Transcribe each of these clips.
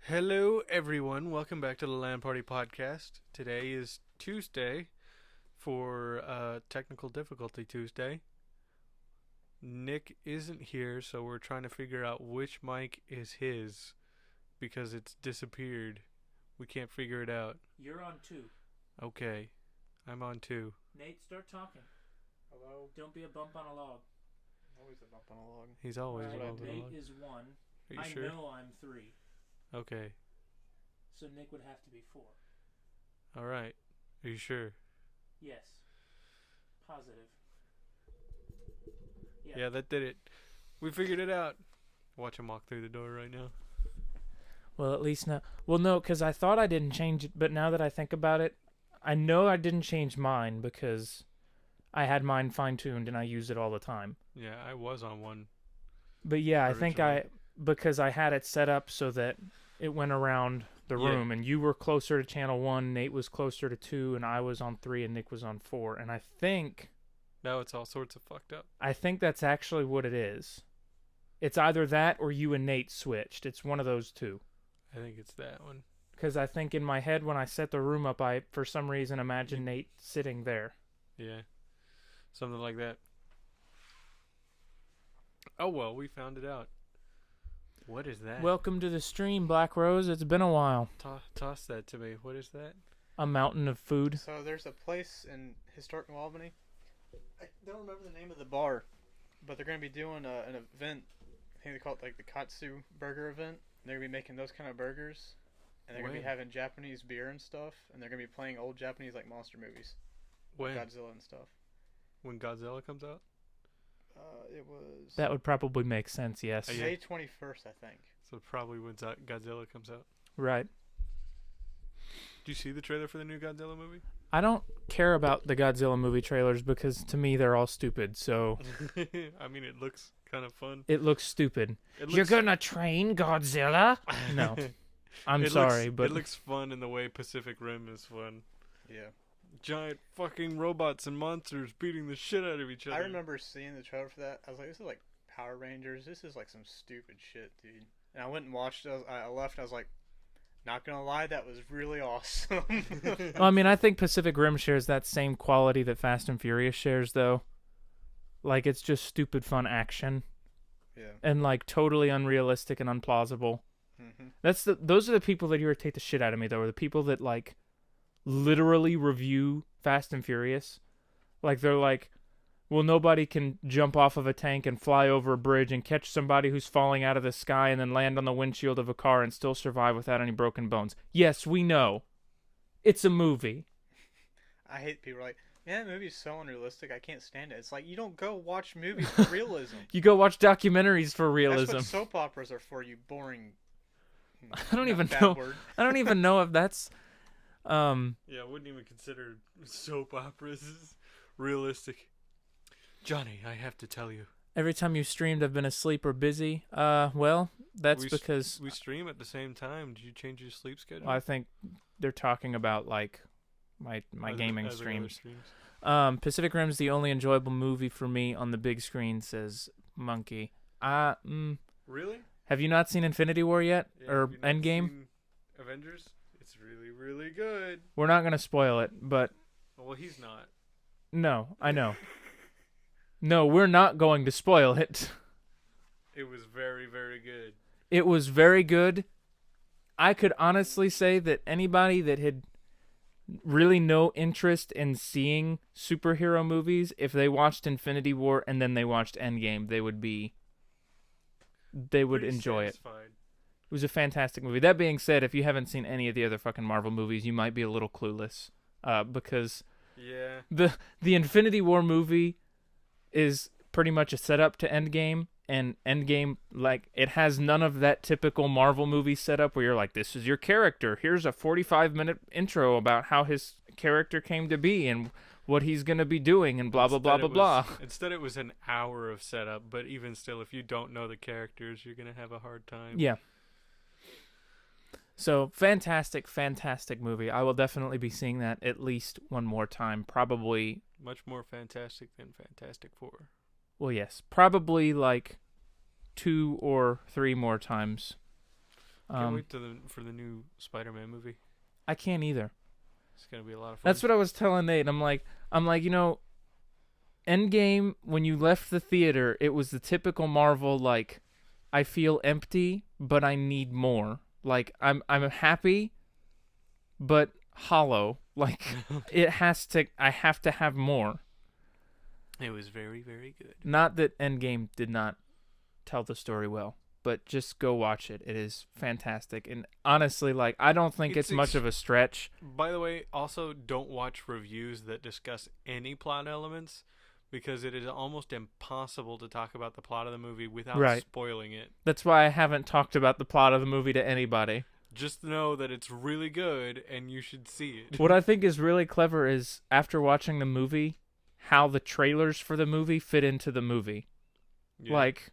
Hello, everyone. Welcome back to the LAN Party Podcast. Today is Tuesday for Technical Difficulty Tuesday. Nick isn't here, so we're trying to figure out which mic is his because it's disappeared. We can't figure it out. You're on 2. Okay, I'm on 2. Nate, start talking. Hello. Don't be a bump on a log. Always a bump on a log. He's always Right, involved in a Nate lot. is 1. Are you I sure? know I'm 3. Okay. So Nick would have to be 4. All right. Are you sure? Yes. Positive. Yeah, that did it. We figured it out. Watch him walk through the door right now. Well, at least now. Well, no, because I thought I didn't change it, but now that I think about it, I know I didn't change mine because I had mine fine-tuned and I use it all the time. Yeah, I was on one. But yeah, I think Originally. because I had it set up so that it went around the Yeah. room, and you were closer to channel 1, Nate was closer to 2, and I was on 3, and Nick was on 4. And I think Now it's all sorts of fucked up. that's actually what it is. It's either that or you and Nate switched. It's one of those two. I think it's that one. Because I think in my head when I set the room up, I, for some reason, imagined Nate sitting there. Yeah. Something like that. Oh, well, we found it out. What is that? Welcome to the stream, Black Rose. It's been a while. Toss that to me. What is that? A mountain of food. So there's a place in historic New Albany. I don't remember the name of the bar, but they're going to be doing an event. I think they call it like the Katsu Burger event. They're going to be making those kind of burgers, and they're going to be When? having Japanese beer and stuff, and they're going to be playing old Japanese like monster movies, When? Godzilla and stuff. When Godzilla comes out? It was That would probably make sense, yes. yeah. May 21st, I think. So probably when Godzilla comes out. Right. Did you see the trailer for the new Godzilla movie? I don't care about the Godzilla movie trailers because to me they're all stupid, so I mean, it looks kind of fun. it looks stupid. It You're gonna train Godzilla? No. I'm sorry, but it looks fun in the way Pacific Rim is fun. Yeah. Giant fucking robots and monsters beating the shit out of each other. I remember seeing the trailer for that. I was like, this is like Power Rangers. This is like some stupid shit, dude. And I went and watched it. I left. I was like, not gonna lie, that was really awesome. well, I mean, I think Pacific Rim shares that same quality that Fast and Furious shares, though. Like, it's just stupid fun action Yeah. and like totally unrealistic and unplausible. Mm-hmm. Those are the people that irritate the shit out of me, though. Are the people that like literally review Fast and Furious. Like, they're like, well, nobody can jump off of a tank and fly over a bridge and catch somebody who's falling out of the sky and then land on the windshield of a car and still survive without any broken bones. Yes, we know. It's a movie. I hate people like, man, that movie's so unrealistic. I can't stand it. It's like, you don't go watch movies for realism. You go watch documentaries for That's realism. what soap operas are for, you boring. I don't even bad know. Word. I don't even know if that's Yeah, I wouldn't even consider soap operas as realistic. Johnny, I have to tell you. every time you streamed I've been asleep or busy. Well, that's because We stream at the same time. Did you change your sleep schedule? I think they're talking about like my Other- gaming other streams. streams. Pacific Rim's the only enjoyable movie for me on the big screen, says Monkey. Really? Have you not seen Infinity War yet? Yeah, Or have you not Endgame? seen Avengers? It's really, really good. We're not going to spoil it, but Well, he's not. no, I know. No, we're not going to spoil it. It was very, very good. It was very good. I could honestly say that anybody that had really no interest in seeing superhero movies, if they watched Infinity War and then they watched Endgame, they would Pretty enjoy it. satisfied. It was a fantastic movie. That being said, if you haven't seen any of the other fucking Marvel movies, you might be a little clueless. Because Yeah. the Infinity War movie is pretty much a setup to Endgame, and Endgame, like, it has none of that typical Marvel movie setup where you're like, this is your character. Here's a 45-minute intro about how his character came to be and what he's going to be doing and blah, blah, blah, blah, blah. Instead, it was an hour of setup, but even still, if you don't know the characters, you're going to have a hard time. Yeah. So, fantastic, fantastic movie. I will definitely be seeing that at least one more time. Probably, Much more fantastic than Fantastic Four. well, yes, probably like 2 or 3 more times. Can't wait for the new Spider-Man movie. I can't either. It's gonna be a lot of fun. That's what I was telling Nate. I'm like, Endgame, when you left the theater, it was the typical Marvel, like, I feel empty, but I need more. Like, I'm happy, but hollow. Like, I have to have more. It was very, very good. Not that Endgame did not tell the story well, but just go watch it. It is fantastic. And honestly, like, I don't think it's much of a stretch. By the way, also don't watch reviews that discuss any plot elements, because it is almost impossible to talk about the plot of the movie without spoiling it. That's why I haven't talked about the plot of the movie to anybody. Just know that it's really good and you should see it. What I think is really clever is, after watching the movie, how the trailers for the movie fit into the movie. Yeah. Like,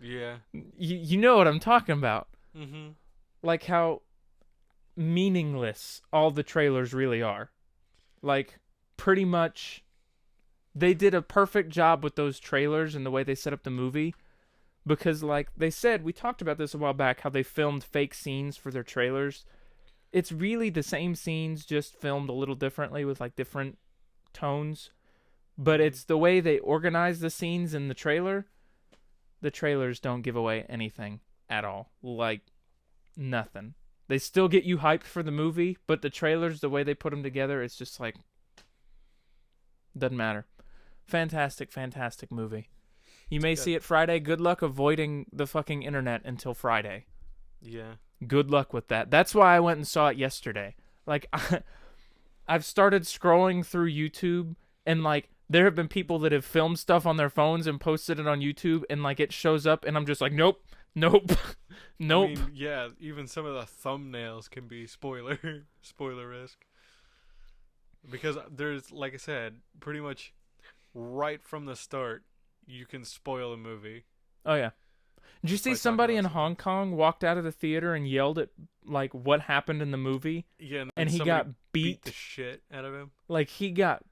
yeah. You know what I'm talking about. Mm-hmm. Like how meaningless all the trailers really are. Like, pretty much, they did a perfect job with those trailers and the way they set up the movie. Because, like they said, we talked about this a while back, how they filmed fake scenes for their trailers. It's really the same scenes, just filmed a little differently with, like, different tones. But it's the way they organize the scenes in the trailer. The trailers don't give away anything at all. Like, nothing. They still get you hyped for the movie, but the trailers, the way they put them together, it's just like, doesn't matter. Fantastic, fantastic movie. You may see it Friday. Good luck avoiding the fucking internet until Friday. Yeah. Good luck with that. That's why I went and saw it yesterday. Like, I've started scrolling through YouTube, and, like, there have been people that have filmed stuff on their phones and posted it on YouTube, and, like, it shows up, and I'm just like, nope. Nope. I mean, yeah, even some of the thumbnails can be spoiler-esque. Because there's, like I said, pretty much right from the start, you can spoil a movie. Oh, yeah. Did you see somebody in Hong Kong walked out of the theater and yelled at, like, what happened in the movie? Yeah, and he got beat the shit out of him. Like, he got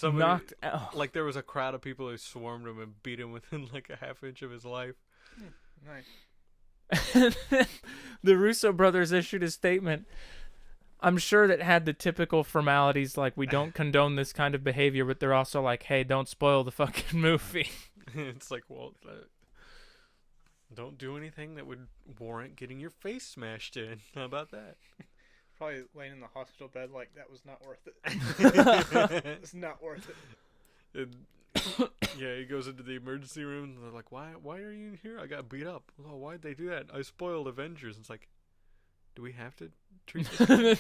knocked out. Like, there was a crowd of people who swarmed him and beat him within, like, a half inch of his life. Nice. The Russo brothers issued a statement, I'm sure, that had the typical formalities, like, we don't condone this kind of behavior, but they're also like, hey, don't spoil the fucking movie. It's like, well, don't do anything that would warrant getting your face smashed in. How about that? Probably laying in the hospital bed like, that was not worth it. It's not worth it. Yeah, he goes into the emergency room, and they're like, why are you in here? I got beat up. Oh, why'd they do that? I spoiled Avengers. It's like, do we have to treat this?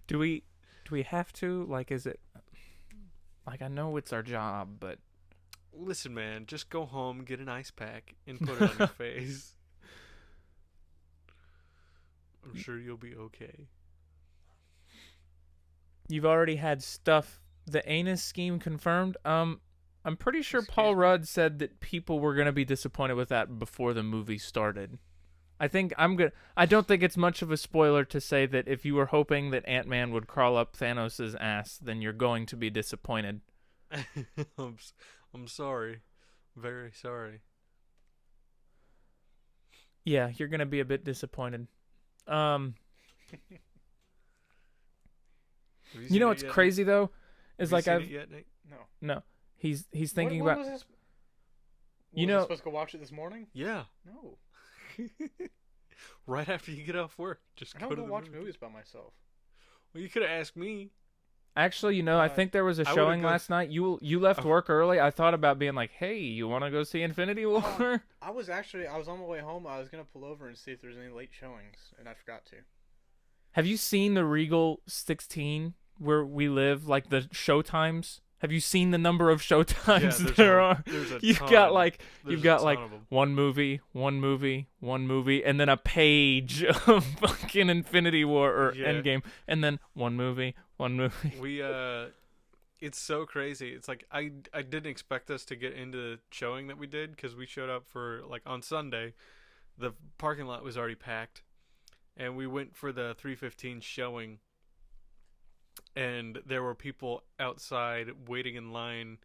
Do we have to? Like, is it... Like, I know it's our job, but... Listen, man, just go home, get an ice pack, and put it on your face. I'm sure you'll be okay. You've already had stuff... The anus scheme confirmed. I'm pretty sure Paul Rudd said that people were gonna be disappointed with that before the movie started. I don't think it's much of a spoiler to say that if you were hoping that Ant-Man would crawl up Thanos' ass, then you're going to be disappointed. I'm sorry, very sorry. Yeah, you're gonna be a bit disappointed. You know what's crazy though? Is like Have you seen it yet, Nate? No. He's thinking what about. Was this? You know, supposed to go watch it this morning? Yeah. No. Right after you get off work, just I don't go watch movies by myself. Well, you could have asked me. Actually, I think there was a showing last night. You left work early. I thought about being like, hey, you want to go see Infinity War? I was on my way home. I was gonna pull over and see if there's any late showings, and I forgot to. Have you seen the Regal 16 where we live? Like the show times. Have you seen the number of show times there are? You've got like one movie, and then a page of fucking Infinity War or Endgame, and then one movie. We it's so crazy. It's like I didn't expect us to get into the showing that we did, because we showed up for like on Sunday. The parking lot was already packed, and we went for the 3:15 showing. And there were people outside waiting in line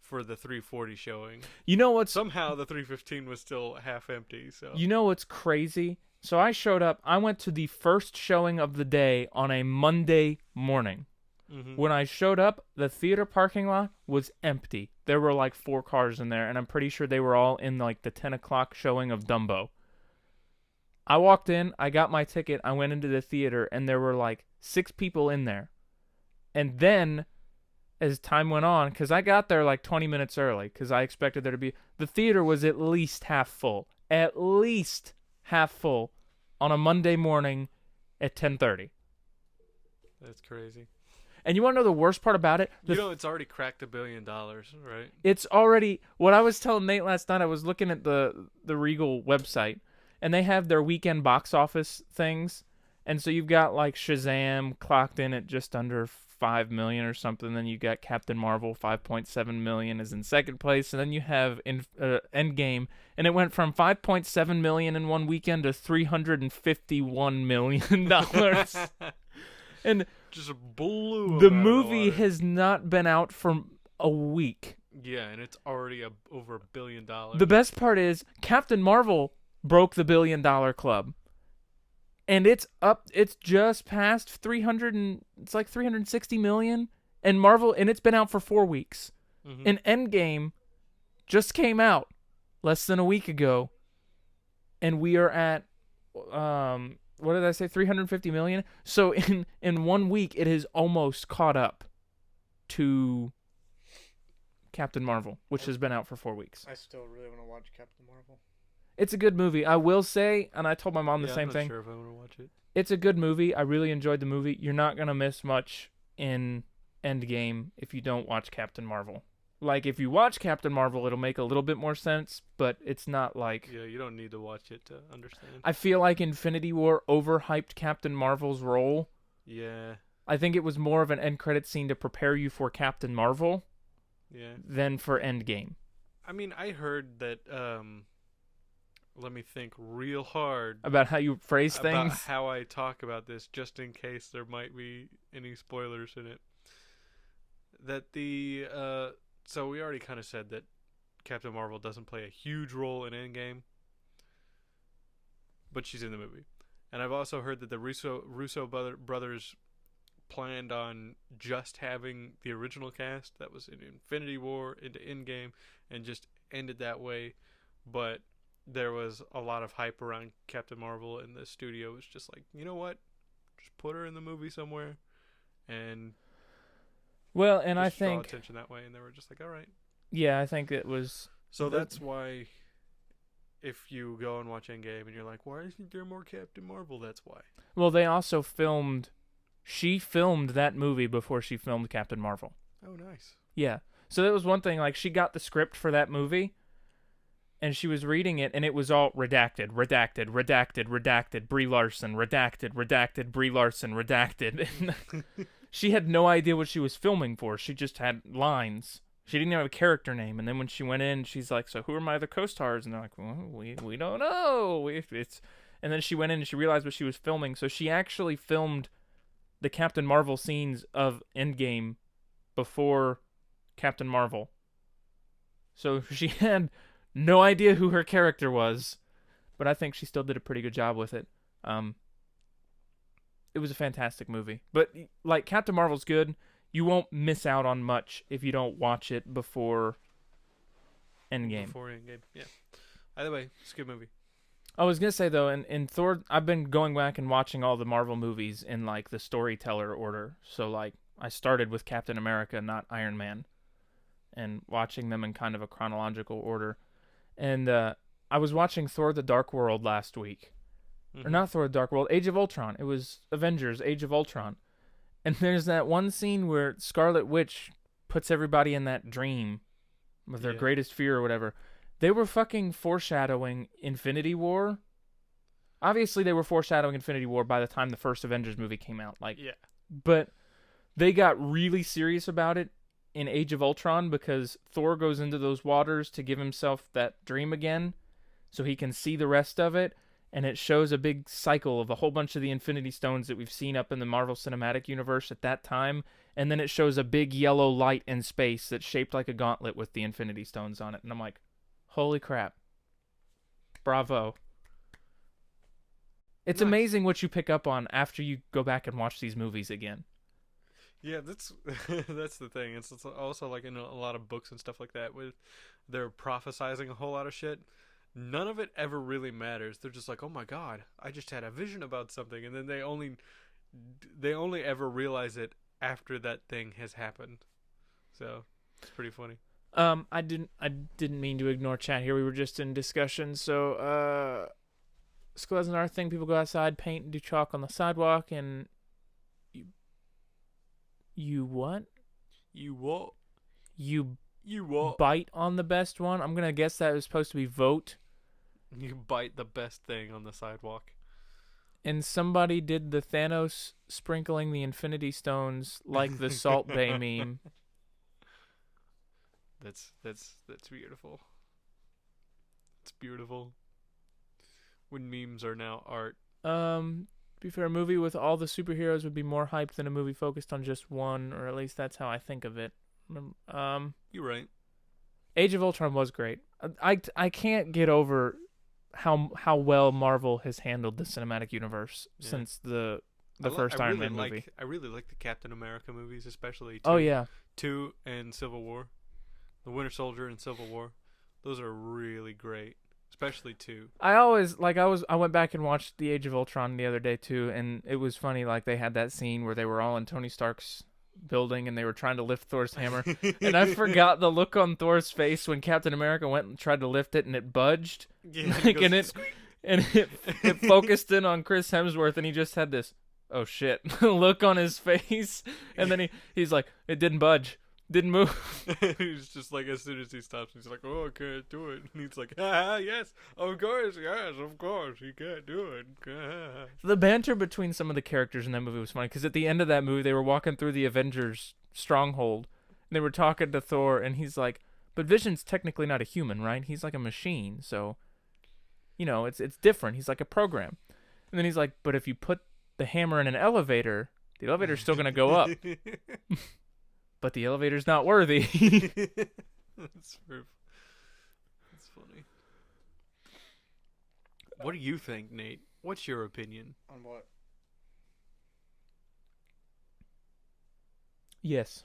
for the 340 showing. You know what's Somehow the 315 was still half empty. So You know what's crazy? So I showed up. I went to the first showing of the day on a Monday morning. Mhm. When I showed up, the theater parking lot was empty. There were like 4 cars in there, and I'm pretty sure they were all in like the 10 o'clock showing of Dumbo. I walked in, I got my ticket, I went into the theater, and there were like 6 people in there. And then, as time went on, because I got there like 20 minutes early, because I expected there to be, the theater was at least half full. At least half full on a Monday morning at 10:30. That's crazy. And you want to know the worst part about it? You know, it's already cracked $1 billion, right? It's already, what I was telling Nate last night, I was looking at the Regal website, and they have their weekend box office things. And so you've got like Shazam clocked in at just under 5 million or something. Then you got Captain Marvel, 5.7 million is in second place. And then you have Endgame, and it went from 5.7 million in one weekend to $351 million. And just blew the him out of movie water. has not been out for a week. Yeah, and it's already over $1 billion. The best part is Captain Marvel broke the $1 billion club. And it's just past 300 and it's like 360 million, and it's been out for 4 weeks. Mhm. And Endgame just came out less than a week ago, and we are at what did I say, 350 million? So in 1 week it has almost caught up to Captain Marvel, which has been out for 4 weeks. I still really want to watch Captain Marvel. It's a good movie. I will say, and I told my mom the same thing. I'm not sure if I want to watch it. It's a good movie. I really enjoyed the movie. You're not going to miss much in Endgame if you don't watch Captain Marvel. Like, if you watch Captain Marvel, it'll make a little bit more sense, but it's not like... Yeah, you don't need to watch it to understand. I feel like Infinity War overhyped Captain Marvel's role. Yeah. I think it was more of an end credit scene to prepare you for Captain Marvel than for Endgame. I mean, I heard that... let me think real hard about how you phrase about things. how I talk about this, just in case there might be any spoilers in it. That the so we already kind of said that Captain Marvel doesn't play a huge role in Endgame, but she's in the movie. And I've also heard that the Russo brothers planned on just having the original cast that was in Infinity War into Endgame and just ended that way, but there was a lot of hype around Captain Marvel, and the studio was just like, you know what? Just put her in the movie somewhere, and well, and I draw think attention that way. And they were just like, all right. Yeah, I think it was. So that's why, if you go and watch Endgame and you're like, why isn't there more Captain Marvel? That's why. Well, they also filmed. She filmed that movie before she filmed Captain Marvel. Oh, nice. Yeah. So that was one thing. Like, she got the script for that movie, and she was reading it, and it was all redacted, redacted, redacted, redacted, Brie Larson, redacted, redacted, Brie Larson, redacted. She had no idea what she was filming for. She just had lines. She didn't have a character name. And then when she went in, she's like, so who are my other co-stars? And they're like, well, we don't know. And then she went in and she realized what she was filming. So she actually filmed the Captain Marvel scenes of Endgame before Captain Marvel. So she had no idea who her character was, but I think she still did a pretty good job with it. It was a fantastic movie. But, like, Captain Marvel's good. You won't miss out on much if you don't watch it before Endgame. Before Endgame, yeah. Either way, it's a good movie. I was going to say, though, in Thor, I've been going back and watching all the Marvel movies in, like, the storyteller order. So, like, I started with Captain America, not Iron Man, and watching them in kind of a chronological order. And I was watching Thor the Dark World last week. Or not Thor the Dark World, Age of Ultron. It was Avengers, Age of Ultron. And there's that one scene where Scarlet Witch puts everybody in that dream with their greatest fear or whatever. They were fucking foreshadowing Infinity War. Obviously, they were foreshadowing Infinity War by the time the first Avengers movie came out. But they got really serious about it in Age of Ultron because Thor goes into those waters to give himself that dream again so he can see the rest of it. and it shows a big cycle of a whole bunch of the Infinity Stones that we've seen up in the Marvel Cinematic Universe at that time, and then it shows a big yellow light in space that's shaped like a gauntlet with the Infinity Stones on it, and I'm like, holy crap. Bravo. It's Nice. amazing what you pick up on after you go back and watch these movies again. Yeah, that's that's the thing. It's also like in a lot of books and stuff like that, with they're prophesizing a whole lot of shit. None of it ever really matters. They're just like, oh my god, I just had a vision about something, and then they only ever realize it after that thing has happened. So it's pretty funny. I didn't mean to ignore chat here. We were just in discussion. So school has another thing. People go outside, paint, and do chalk on the sidewalk, and you what? You what? You what? bite on the best one. I'm gonna guess that was supposed to be vote. You bite the best thing on the sidewalk. And somebody did the Thanos sprinkling the Infinity Stones like the Salt Bay meme. That's beautiful. It's beautiful. When memes are now art. To be fair, a movie with all the superheroes would be more hyped than a movie focused on just one, or at least that's how I think of it. You're right. Age of Ultron was great. I can't get over how well Marvel has handled the cinematic universe since the first Iron Man movie. I really like the Captain America movies, especially 2. Oh yeah. 2 and Civil War. The Winter Soldier and Civil War. Those are really great. Especially 2. I went back and watched the Age of Ultron the other day too, and it was funny, like they had that scene where they were all in Tony Stark's building and they were trying to lift Thor's hammer. And I forgot the look on Thor's face when Captain America went and tried to lift it and it budged. Yeah, Like, it focused in on Chris Hemsworth, and he just had this oh shit look on his face, and then he's like, it didn't budge. Didn't move. He's just like, as soon as he stops, he's like, oh, I can't do it. And he's like, yes, of course, he can't do it. The banter between some of the characters in that movie was funny, because at the end of that movie, they were walking through the Avengers stronghold, and they were talking to Thor, and he's like, but Vision's technically not a human, right? He's like a machine, so, it's different. He's like a program. And then he's like, but if you put the hammer in an elevator, the elevator's still going to go up. But the elevator's not worthy. That's funny. What do you think, Nate? What's your opinion? On what? Yes.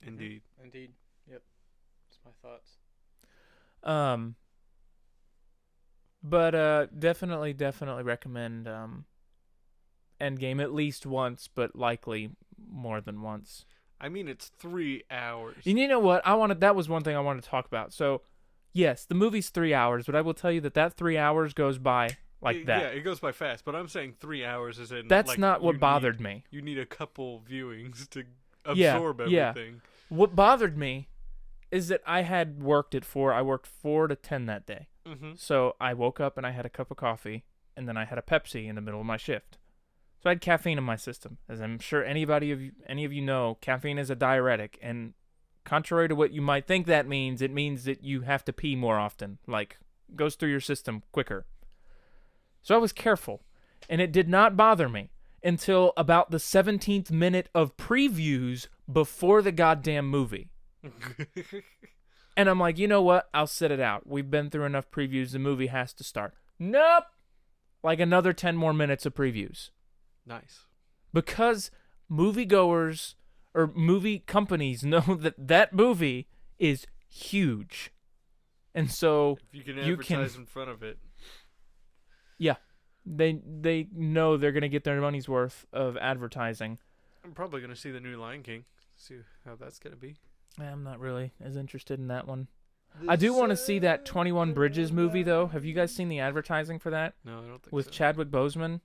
Indeed. Indeed. Yep. That's my thoughts. But definitely recommend Endgame at least once, but likely more than once. I mean, it's 3 hours. And you know what? That was one thing I wanted to talk about. So, yes, the movie's 3 hours, but I will tell you that 3 hours goes by like that. Yeah, it goes by fast, but I'm saying 3 hours is in. That's like, not what bothered me. You need a couple viewings to absorb everything. Yeah. What bothered me is that I had worked at 4. I worked 4 to 10 that day. Mm-hmm. So I woke up and I had a cup of coffee, and then I had a Pepsi in the middle of my shift. So I had caffeine in my system. As I'm sure any of you know, caffeine is a diuretic, and contrary to what you might think that means, it means that you have to pee more often, like goes through your system quicker. So I was careful, and it did not bother me until about the 17th minute of previews before the goddamn movie. And I'm like, you know what? I'll sit it out. We've been through enough previews. The movie has to start. Nope. Like another 10 more minutes of previews. Nice. Because moviegoers or movie companies know that movie is huge. And so if you can advertise in front of it. Yeah. They know they're going to get their money's worth of advertising. I'm probably going to see the new Lion King. See how that's going to be. I'm not really as interested in that one. I do want to see that 21 Bridges movie, though. Have you guys seen the advertising for that? No, I don't think With so. Chadwick Boseman.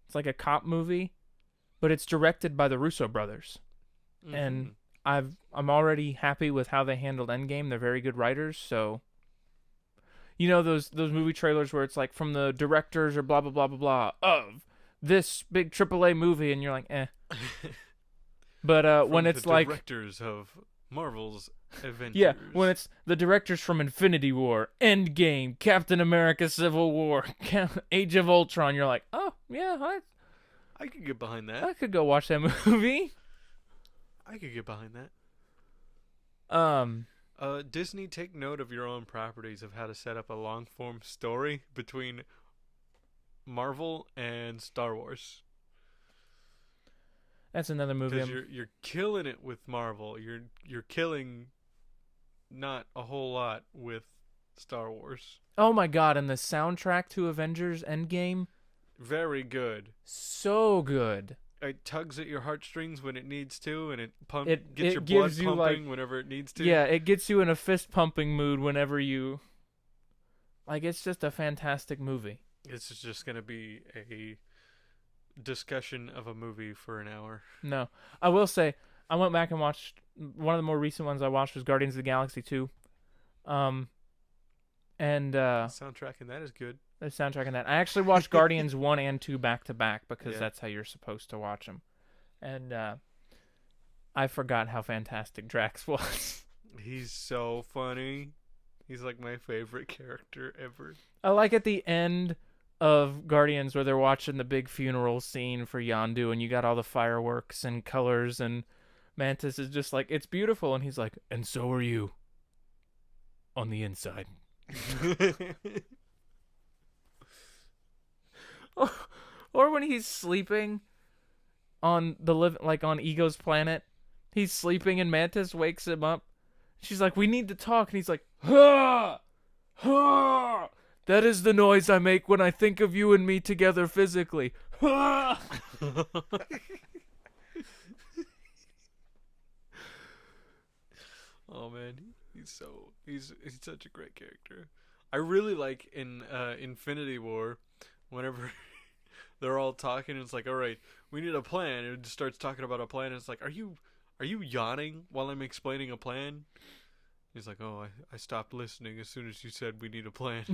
It's like a cop movie, but it's directed by the Russo brothers. Mm-hmm. And I'm already happy with how they handled Endgame. They're very good writers, so you know those movie trailers where it's like from the directors or blah blah blah blah blah of this big AAA movie, and you're like, eh. But when it's the like directors of Marvel's Avengers. Yeah, when it's the directors from Infinity War, Endgame, Captain America: Civil War, Age of Ultron, you're like, oh yeah, I could get behind that. I could go watch that movie. I could get behind that. Disney, take note of your own properties of how to set up a long-form story between Marvel and Star Wars. That's another movie. Because you're killing it with Marvel. You're killing not a whole lot with Star Wars. Oh my god, and the soundtrack to Avengers Endgame? Very good. So good. It tugs at your heartstrings when it needs to, and it it gets your blood gives you, pumping whenever it needs to. Yeah, it gets you in a fist-pumping mood whenever you... Like, it's just a fantastic movie. This is just going to be a discussion of a movie for an hour. No. I will say, I went back and watched... One of the more recent ones I watched was Guardians of the Galaxy 2. And... soundtrack in that is good. The soundtrack in that. I actually watched Guardians 1 and 2 back to back because Yeah. that's how you're supposed to watch them. And I forgot how fantastic Drax was. He's so funny. He's like my favorite character ever. I like at the end of Guardians where they're watching the big funeral scene for Yondu and you got all the fireworks and colors and Mantis is just like, it's beautiful. And he's like, and so are you on the inside. Or when he's sleeping on on Ego's planet, he's sleeping and Mantis wakes him up. She's like, "We need to talk," and he's like, "Ha, ha! That is the noise I make when I think of you and me together physically." Ha! Oh man, he's such a great character. I really like in Infinity War, whenever they're all talking, it's like, all right, we need a plan. And it just starts talking about a plan. And it's like, are you yawning while I'm explaining a plan? He's like, oh, I stopped listening as soon as you said we need a plan.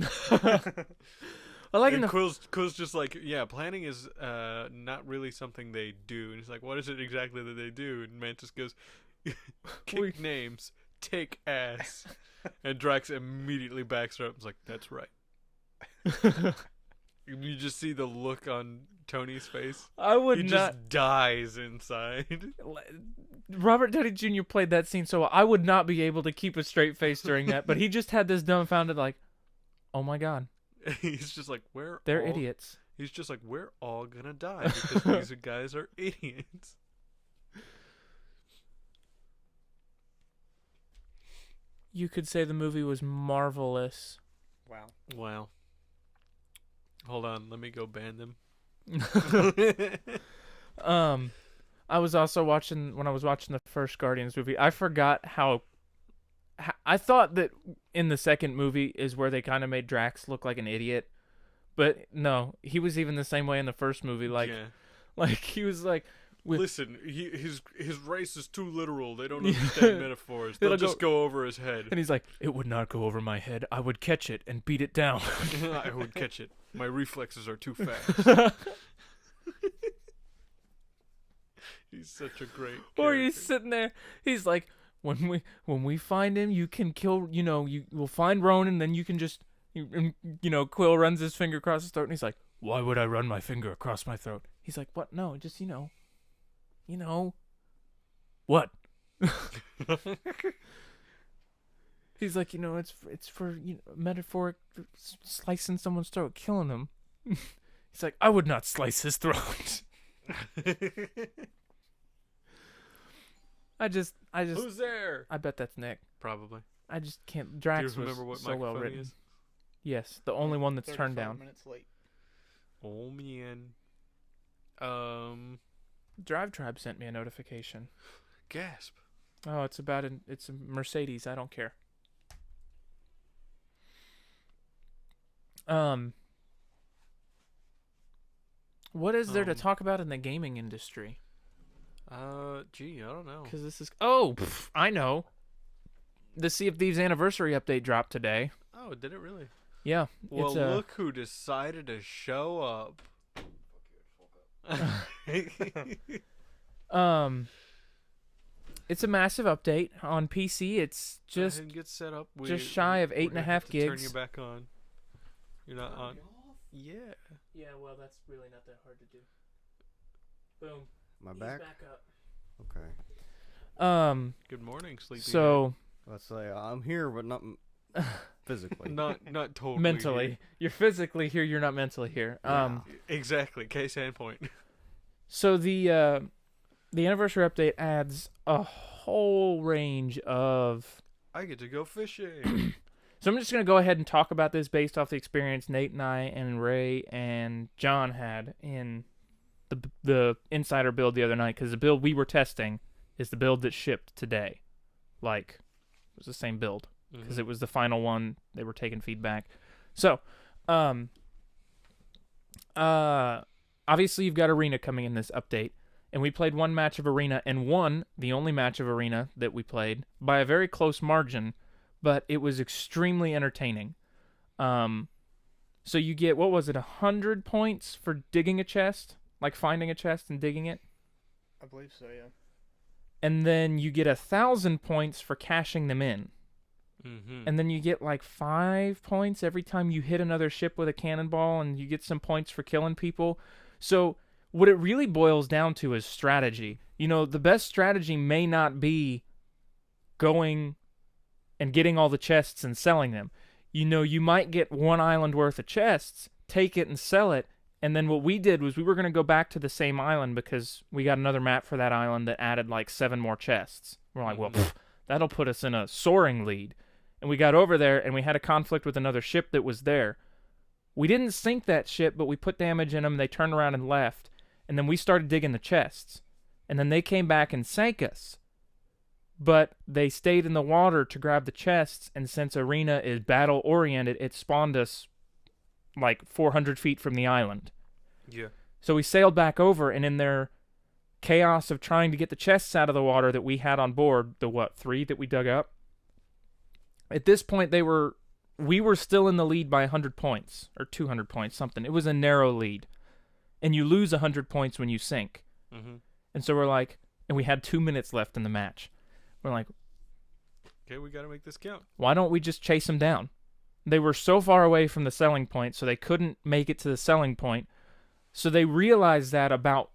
I like and Quill's just like, yeah, planning is not really something they do. And he's like, what is it exactly that they do? And Mantis goes, kick names, take ass. And Drax immediately backs her up and is like, that's right. You just see the look on Tony's face. I would he not. just dies inside. Robert Downey Jr. played that scene so well. I would not be able to keep a straight face during that, but he just had this dumbfounded like, oh my god. He's just like, they're idiots. He's just like, we're all gonna die because these guys are idiots. You could say the movie was marvelous. Wow. Hold on, let me go ban them. I was also when I was watching the first Guardians movie, I forgot how I thought that in the second movie is where they kind of made Drax look like an idiot. But no, he was even the same way in the first movie. Like he was like, listen, his race is too literal. They don't understand metaphors. They'll just go over his head. And he's like, it would not go over my head. I would catch it and beat it down. I would catch it. My reflexes are too fast. He's such a great character. Or he's sitting there. He's like, when we find him, you can kill. You will find Ronan, then you can just. Quill runs his finger across his throat, and he's like, why would I run my finger across my throat? He's like, what? No, just what? He's like, it's for metaphoric slicing someone's throat, killing him. He's like, I would not slice his throat. I just. Who's there? I bet that's Nick. Probably. I just can't. Drax Do you remember what was so well written. is? Yes, the only one that's turned down. minutes late. Oh man. Drive Tribe sent me a notification. Gasp. Oh, it's about it's a Mercedes. I don't care. What is there to talk about in the gaming industry? I don't know. Because this is I know. The Sea of Thieves anniversary update dropped today. Oh, did it really? Yeah. Well, look who decided to show up. It's a massive update on PC. It's Go just ahead and get set up. just shy of we're 8.5 gonna have to Turn gigs. you back on. You're not on. Yeah. Yeah, well, that's really not that hard to do. Boom. My He's back? back up. Okay. Good morning, sleepy. So Let's say I'm here, but not physically. not totally mentally, here. you're physically here. You're not mentally here. Yeah. Exactly. Case in point. So the anniversary update adds a whole range of. I get to go fishing. So I'm just gonna go ahead and talk about this based off the experience Nate and I and Ray and John had in the insider build the other night, because the build we were testing is the build that shipped today. Like, it was the same build because it was the final one. They were taking feedback. So, obviously you've got Arena coming in this update, and we played one match of Arena and won the only match of Arena that we played by a very close margin, but it was extremely entertaining. So you get, what was it, 100 points for digging a chest? Like finding a chest and digging it? I believe so, yeah. And then you get 1,000 points for cashing them in. Mm-hmm. And then you get like 5 points every time you hit another ship with a cannonball, and you get some points for killing people. So what it really boils down to is strategy. You know, the best strategy may not be going and getting all the chests and selling them. You know, you might get one island worth of chests, take it and sell it, and then what we did was we were going to go back to the same island because we got another map for that island that added like 7 more chests. We're like, well, that'll put us in a soaring lead. And we got over there, and we had a conflict with another ship that was there. We didn't sink that ship, but we put damage in them. They turned around and left. And then we started digging the chests. And then they came back and sank us. But they stayed in the water to grab the chests, and since Arena is battle-oriented, it spawned us like 400 feet from the island. Yeah. So we sailed back over, and in their chaos of trying to get the chests out of the water that we had on board, the 3 that we dug up, at this point we were still in the lead by 100 points, or 200 points, something. It was a narrow lead. And you lose 100 points when you sink. Mm-hmm. And so we're like, and we had 2 minutes left in the match. We're like, Okay, we got to make this count. why don't we just chase them down? They were so far away from the selling point, so they couldn't make it to the selling point. So they realized that about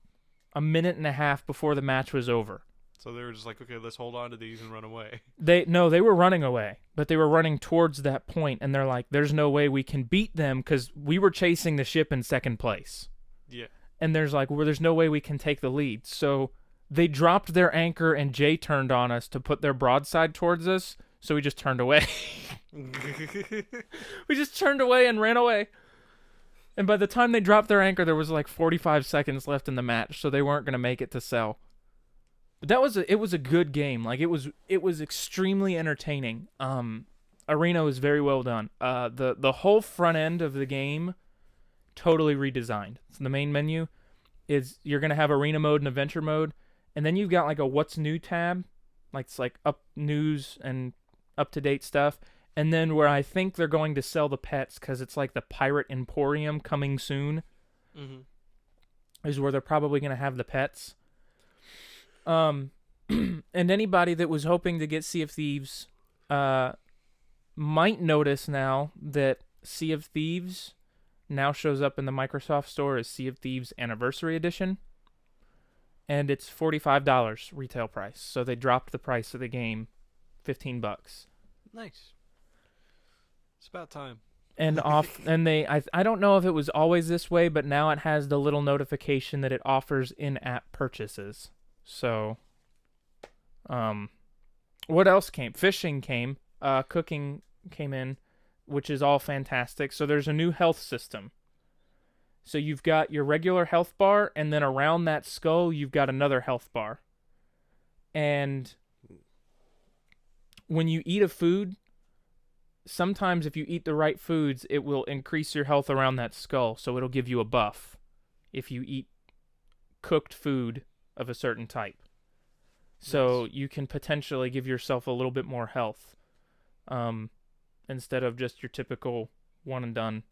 a minute and a half before the match was over. So they were just like, okay, let's hold on to these and run away. They were running away, but they were running towards that point, and they're like, there's no way we can beat them because we were chasing the ship in second place. Yeah. And there's like, well, there's no way we can take the lead. So they dropped their anchor, and Jay turned on us to put their broadside towards us, so we just turned away. We just turned away and ran away. And by the time they dropped their anchor, there was like 45 seconds left in the match, so they weren't going to make it to sell. But it was a good game. Like, it was extremely entertaining. Arena was very well done. The whole front end of the game totally redesigned. So the main menu is, you're going to have arena mode and adventure mode, and then you've got like a what's new tab, like it's like up news and up to date stuff. And then where I think they're going to sell the pets, because it's like the Pirate Emporium coming soon, is where they're probably going to have the pets. And anybody that was hoping to get Sea of Thieves might notice now that Sea of Thieves now shows up in the Microsoft Store as Sea of Thieves Anniversary Edition. And it's $45 retail price. So they dropped the price of the game $15. Nice. It's about time. And I don't know if it was always this way, but now it has the little notification that it offers in-app purchases. So, what else came? Fishing came. Cooking came in, which is all fantastic. So there's a new health system. So you've got your regular health bar, and then around that skull, you've got another health bar. And when you eat a food, sometimes if you eat the right foods, it will increase your health around that skull. So it'll give you a buff if you eat cooked food of a certain type. So Nice. you can potentially give yourself a little bit more health, instead of just your typical one and done.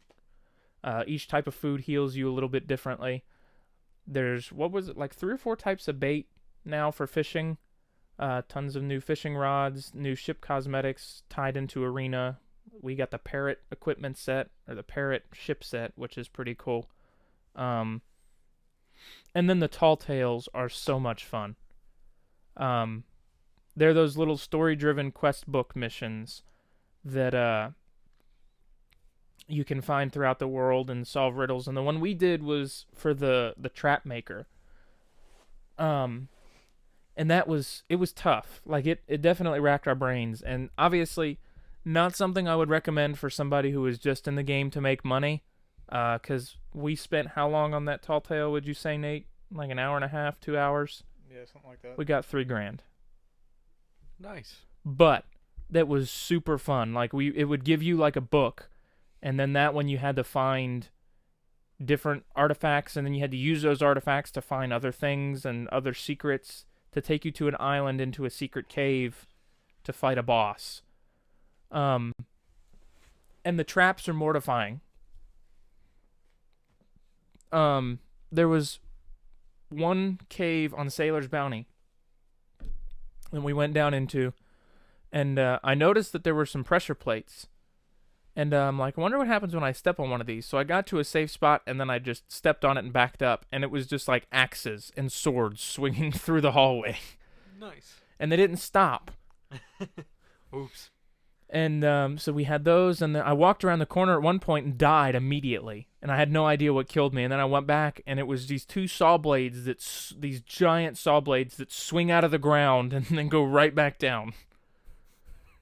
Each type of food heals you a little bit differently. There's, what was it, like 3 or 4 types of bait now for fishing. Tons of new fishing rods, new ship cosmetics tied into Arena. We got the Parrot equipment set, or the Parrot ship set, which is pretty cool. And then the Tall Tales are so much fun. They're those little story-driven quest book missions that you can find throughout the world and solve riddles. And the one we did was for the Trap Maker. And it was tough. Like, it definitely racked our brains. And obviously, not something I would recommend for somebody who is just in the game to make money. Because we spent how long on that Tall Tale, would you say, Nate? Like an hour and a half, 2 hours? Yeah, something like that. We got $3,000. Nice. But that was super fun. Like, it would give you like a book, and then that one you had to find different artifacts, and then you had to use those artifacts to find other things and other secrets to take you to an island into a secret cave to fight a boss. And the traps are mortifying. There was one cave on Sailor's Bounty that we went down into, and I noticed that there were some pressure plates. And I'm like, I wonder what happens when I step on one of these. So I got to a safe spot, and then I just stepped on it and backed up, and it was just like axes and swords swinging through the hallway. Nice. And they didn't stop. Oops. And so we had those, and then I walked around the corner at one point and died immediately. And I had no idea what killed me. And then I went back, and it was these two saw blades, these giant saw blades that swing out of the ground and then go right back down.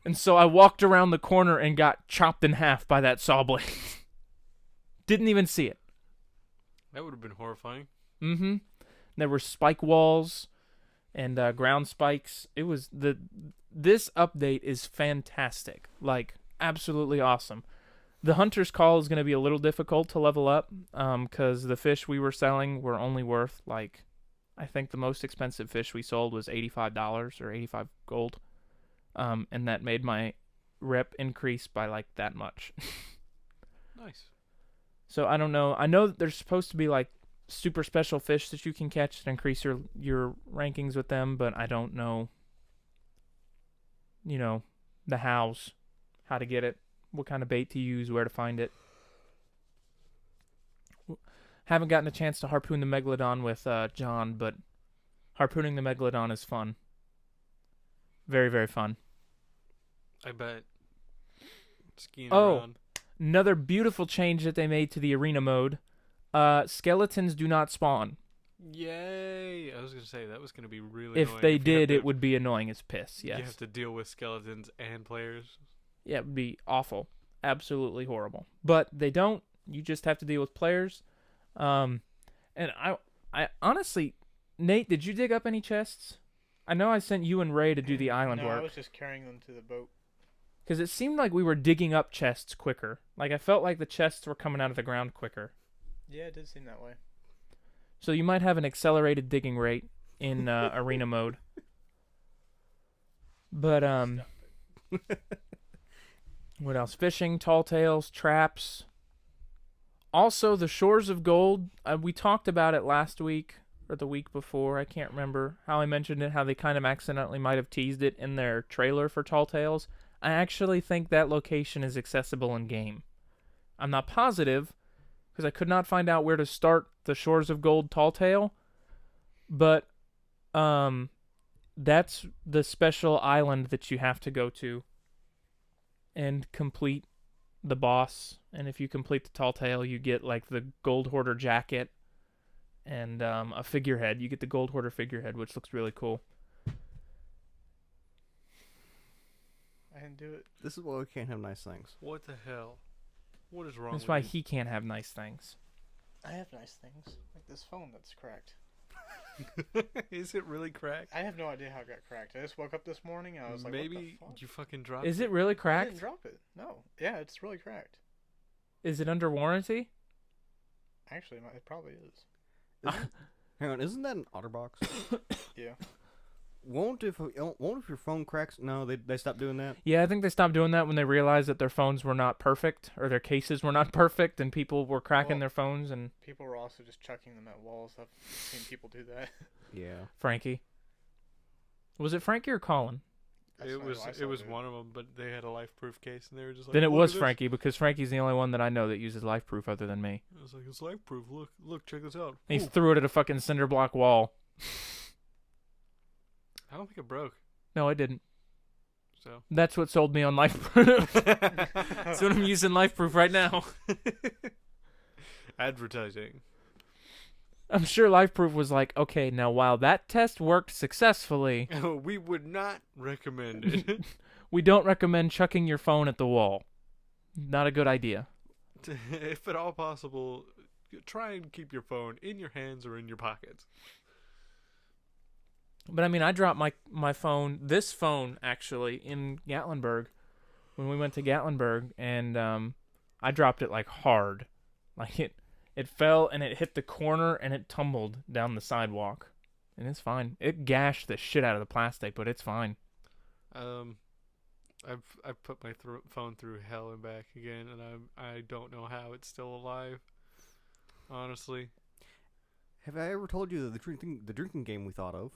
And so I walked around the corner and got chopped in half by that saw blade. Didn't even see it. That would have been horrifying. Mm-hmm. There were spike walls and ground spikes. It was this update is fantastic. Like, absolutely awesome. The Hunter's Call is going to be a little difficult to level up because the fish we were selling were only worth, like, I think the most expensive fish we sold was $85 or 85 gold. And that made my rep increase by like that much. Nice. So I don't know. I know that there's supposed to be like super special fish that you can catch to increase your rankings with them, but I don't know, the how to get it, what kind of bait to use, where to find it. Haven't gotten a chance to harpoon the Megalodon with John, but harpooning the Megalodon is fun. Very, very fun. I bet. Skiing Oh, around. another beautiful change that they made to the arena mode. Skeletons do not spawn. Yay! I was going to say, that was going to be really If annoying. they you did, had to- it would be annoying as piss, yes. You have to deal with skeletons and players. Yeah, it would be awful. Absolutely horrible. But they don't. You just have to deal with players. And I honestly, Nate, did you dig up any chests? I know I sent you and Ray to do the island no, work. I was just carrying them to the boat. Because it seemed like we were digging up chests quicker. Like, I felt like the chests were coming out of the ground quicker. Yeah, it did seem that way. So you might have an accelerated digging rate in arena mode. But, what else? Fishing, tall tales, traps. Also, the Shores of Gold. We talked about it last week or the week before. I can't remember how I mentioned it, how they kind of accidentally might have teased it in their trailer for Tall Tales. I actually think that location is accessible in-game. I'm not positive, because I could not find out where to start the Shores of Gold Tall Tale, but that's the special island that you have to go to and complete the boss. And if you complete the Tall Tale, you get like the Gold Hoarder jacket and a figurehead. You get the Gold Hoarder figurehead, which looks really cool. I didn't do it. This is why we can't have nice things. What the hell? What is wrong That's with why you? he can't have nice things. I have nice things. Like this phone that's cracked. Is it really cracked? I have no idea how it got cracked. I just woke up this morning and I was like, Maybe what the fuck? you fucking dropped Is it really I cracked? didn't drop it. No. Yeah, it's really cracked. Is it under warranty? Actually, it probably is. Hang on, isn't that an OtterBox? Yeah. Won't if your phone cracks? No, they stopped doing that. Yeah, I think they stopped doing that when they realized that their phones were not perfect, or their cases were not perfect, and people were cracking Well- their phones, and People were also just chucking them at walls. I've seen people do that. Yeah. Frankie. Was it Frankie or Colin? It was one of them, but they had a life-proof case, and they were just like. Then it "Look was at this." Frankie, because Frankie's the only one that I know that uses life proof other than me. I was like, "It's life-proof. Look, check this out." And he Ooh. threw it at a fucking cinder block wall. I don't think it broke. No, I didn't. So. That's what sold me on life proof. That's what I'm using life proof right now. Advertising. I'm sure life proof was like, okay, now while that test worked successfully, We would not recommend it. we don't recommend chucking your phone at the wall. Not a good idea. If at all possible, try and keep your phone in your hands or in your pockets. But I mean, I dropped my phone, this phone actually, in Gatlinburg when we went to Gatlinburg, and I dropped it like hard. Like it fell and it hit the corner and it tumbled down the sidewalk. And it's fine. It gashed the shit out of the plastic, but it's fine. I've put my phone through hell and back again, and I don't know how it's still alive. Honestly. Have I ever told you the drinking game we thought of?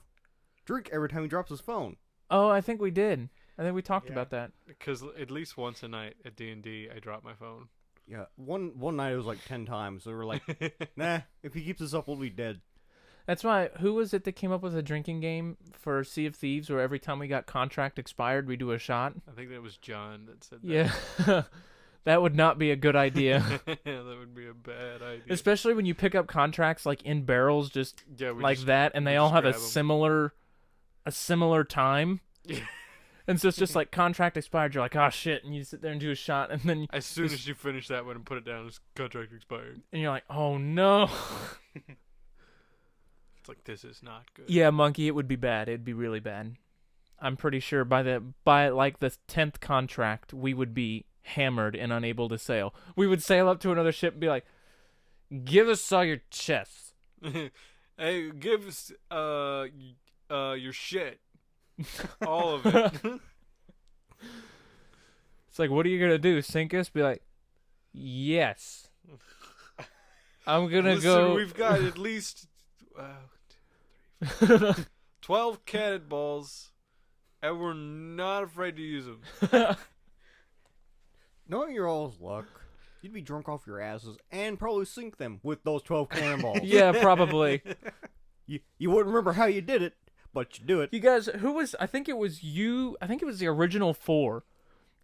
Drink every time he drops his phone. Oh, I think we did. I think we talked about that. Because at least once a night at D&D, I drop my phone. Yeah, one night it was like 10 times. So we're like, nah, if he keeps this up, we'll be dead. That's why, who was it that came up with a drinking game for Sea of Thieves where every time we got contract expired, we do a shot? I think that was John that said that. Yeah. That would not be a good idea. That would be a bad idea. Especially when you pick up contracts like in barrels just like that, and they all have a similar time. Yeah. And so it's just like contract expired, you're like, oh shit, and you sit there and do a shot, and then as soon as you finish that one and put it down, it's contract expired. And you're like, oh no. It's like, this is not good. Yeah, Monkey, it would be bad. It'd be really bad. I'm pretty sure by like the 10th contract, we would be hammered and unable to sail. We would sail up to another ship and be like, give us all your chests. Hey, give us your shit. All of it. It's like, what are you going to do? Sink us? Be like, yes. I'm going to go. We've got at least 12 cannonballs, and we're not afraid to use them. Knowing your all's luck, you'd be drunk off your asses and probably sink them with those 12 cannonballs. Yeah, probably. You wouldn't remember how you did it, but you do it. You guys, I think it was the original 4.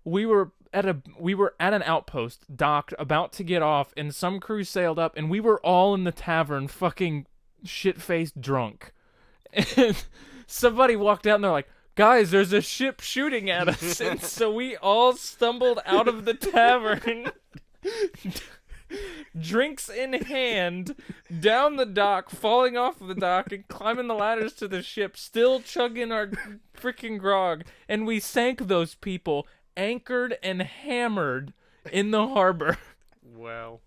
We were at an outpost, docked, about to get off, and some crew sailed up, and we were all in the tavern, fucking shit-faced drunk. And somebody walked out, and they're like, guys, there's a ship shooting at us. And so we all stumbled out of the tavern, drinks in hand, down the dock, falling off of the dock, and climbing the ladders to the ship, still chugging our freaking grog. And we sank those people, anchored and hammered in the harbor. Wow.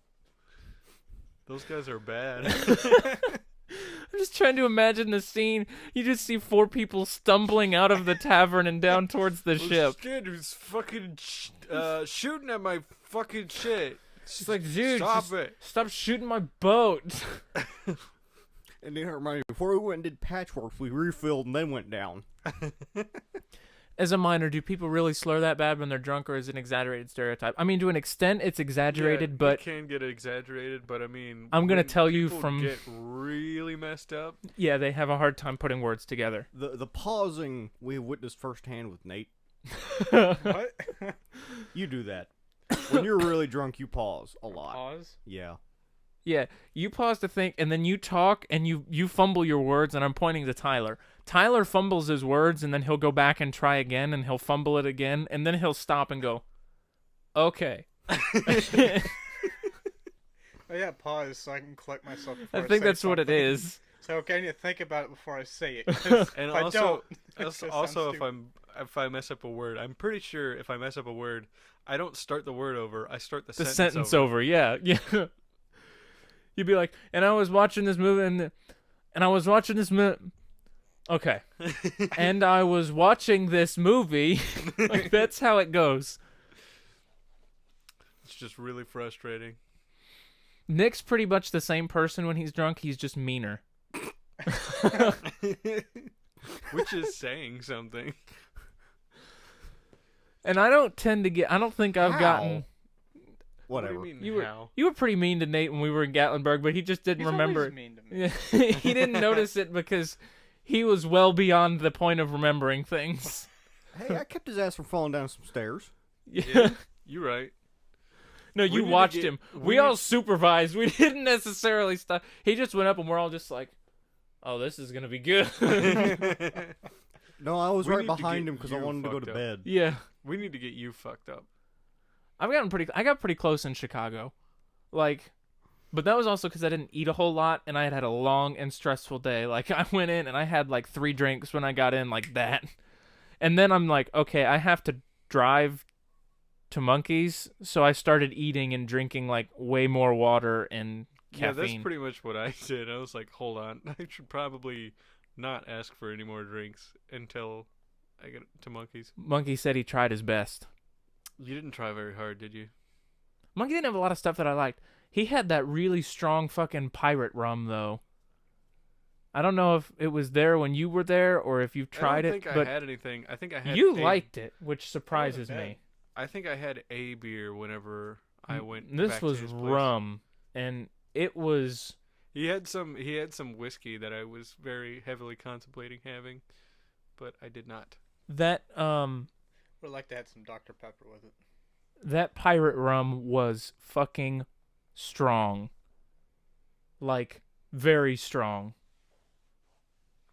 Those guys are bad. I'm just trying to imagine the scene. You just see 4 people stumbling out of the tavern and down towards the ship. Kid who's fucking shooting at my fucking shit. She's like, dude, stop shooting my boat. And then remind me, before we went and did patchwork, we refilled and then went down. As a minor, do people really slur that bad when they're drunk, or is it an exaggerated stereotype? I mean, to an extent, it's exaggerated, yeah, but it can get exaggerated. But I mean, I'm gonna tell you people from get really messed up. Yeah, they have a hard time putting words together. The pausing we witnessed firsthand with Nate. What? You do that. When you're really drunk, you pause a lot. Pause? Yeah. Yeah, you pause to think, and then you talk, and you fumble your words, and I'm pointing to Tyler. Tyler fumbles his words, and then he'll go back and try again, and he'll fumble it again, and then he'll stop and go, okay. Oh yeah, pause so I can collect myself before I think say that's what it something. is. So okay, I need to think about it before I say it. 'cause And if I also, don't, also if I mess up a word, I'm pretty sure if I mess up a word, I don't start the word over. I start the sentence over. Yeah. You'd be like, and I was watching this movie, and I was watching this okay. And I was watching this movie. Like, that's how it goes. It's just really frustrating. Nick's pretty much the same person when he's drunk. He's just meaner. which is saying something. And I don't tend to get. I don't think I've How? gotten. Whatever. What do you mean, You were- how? You were pretty mean to Nate when we were in Gatlinburg, but he just didn't He's remember always it. mean to me. Yeah, he didn't notice it because he was well beyond the point of remembering things. Hey, I kept his ass from falling down some stairs. Yeah. You're right. No, We you need to watched get- him. we We need- all supervised. We didn't necessarily stop. He just went up and we're all just like, oh, this is going to be good. No, I was We right need to behind get him because I you wanted to go to fucked up. bed. Yeah. We need to get you fucked up. I got pretty close in Chicago. Like, but that was also because I didn't eat a whole lot and I had a long and stressful day. Like, I went in and I had like 3 drinks when I got in, like that. And then I'm like, okay, I have to drive to Monkeys. So I started eating and drinking like way more water and Yeah, caffeine. that's pretty much what I did. I was like, hold on, I should probably not ask for any more drinks until I get to Monkeys. Monkey said he tried his best. You didn't try very hard, did you? Monkey didn't have a lot of stuff that I liked. He had that really strong fucking pirate rum, though. I don't know if it was there when you were there or if you've tried I it, don't think but I had anything. I think I had. you a- liked it, which surprises bad. me. I think I had a beer whenever I went. This back was to his place. rum, and it was. He had some whiskey that I was very heavily contemplating having, but I did not. That Would like to add some Dr. Pepper with it. that pirate rum was fucking strong. Like, very strong.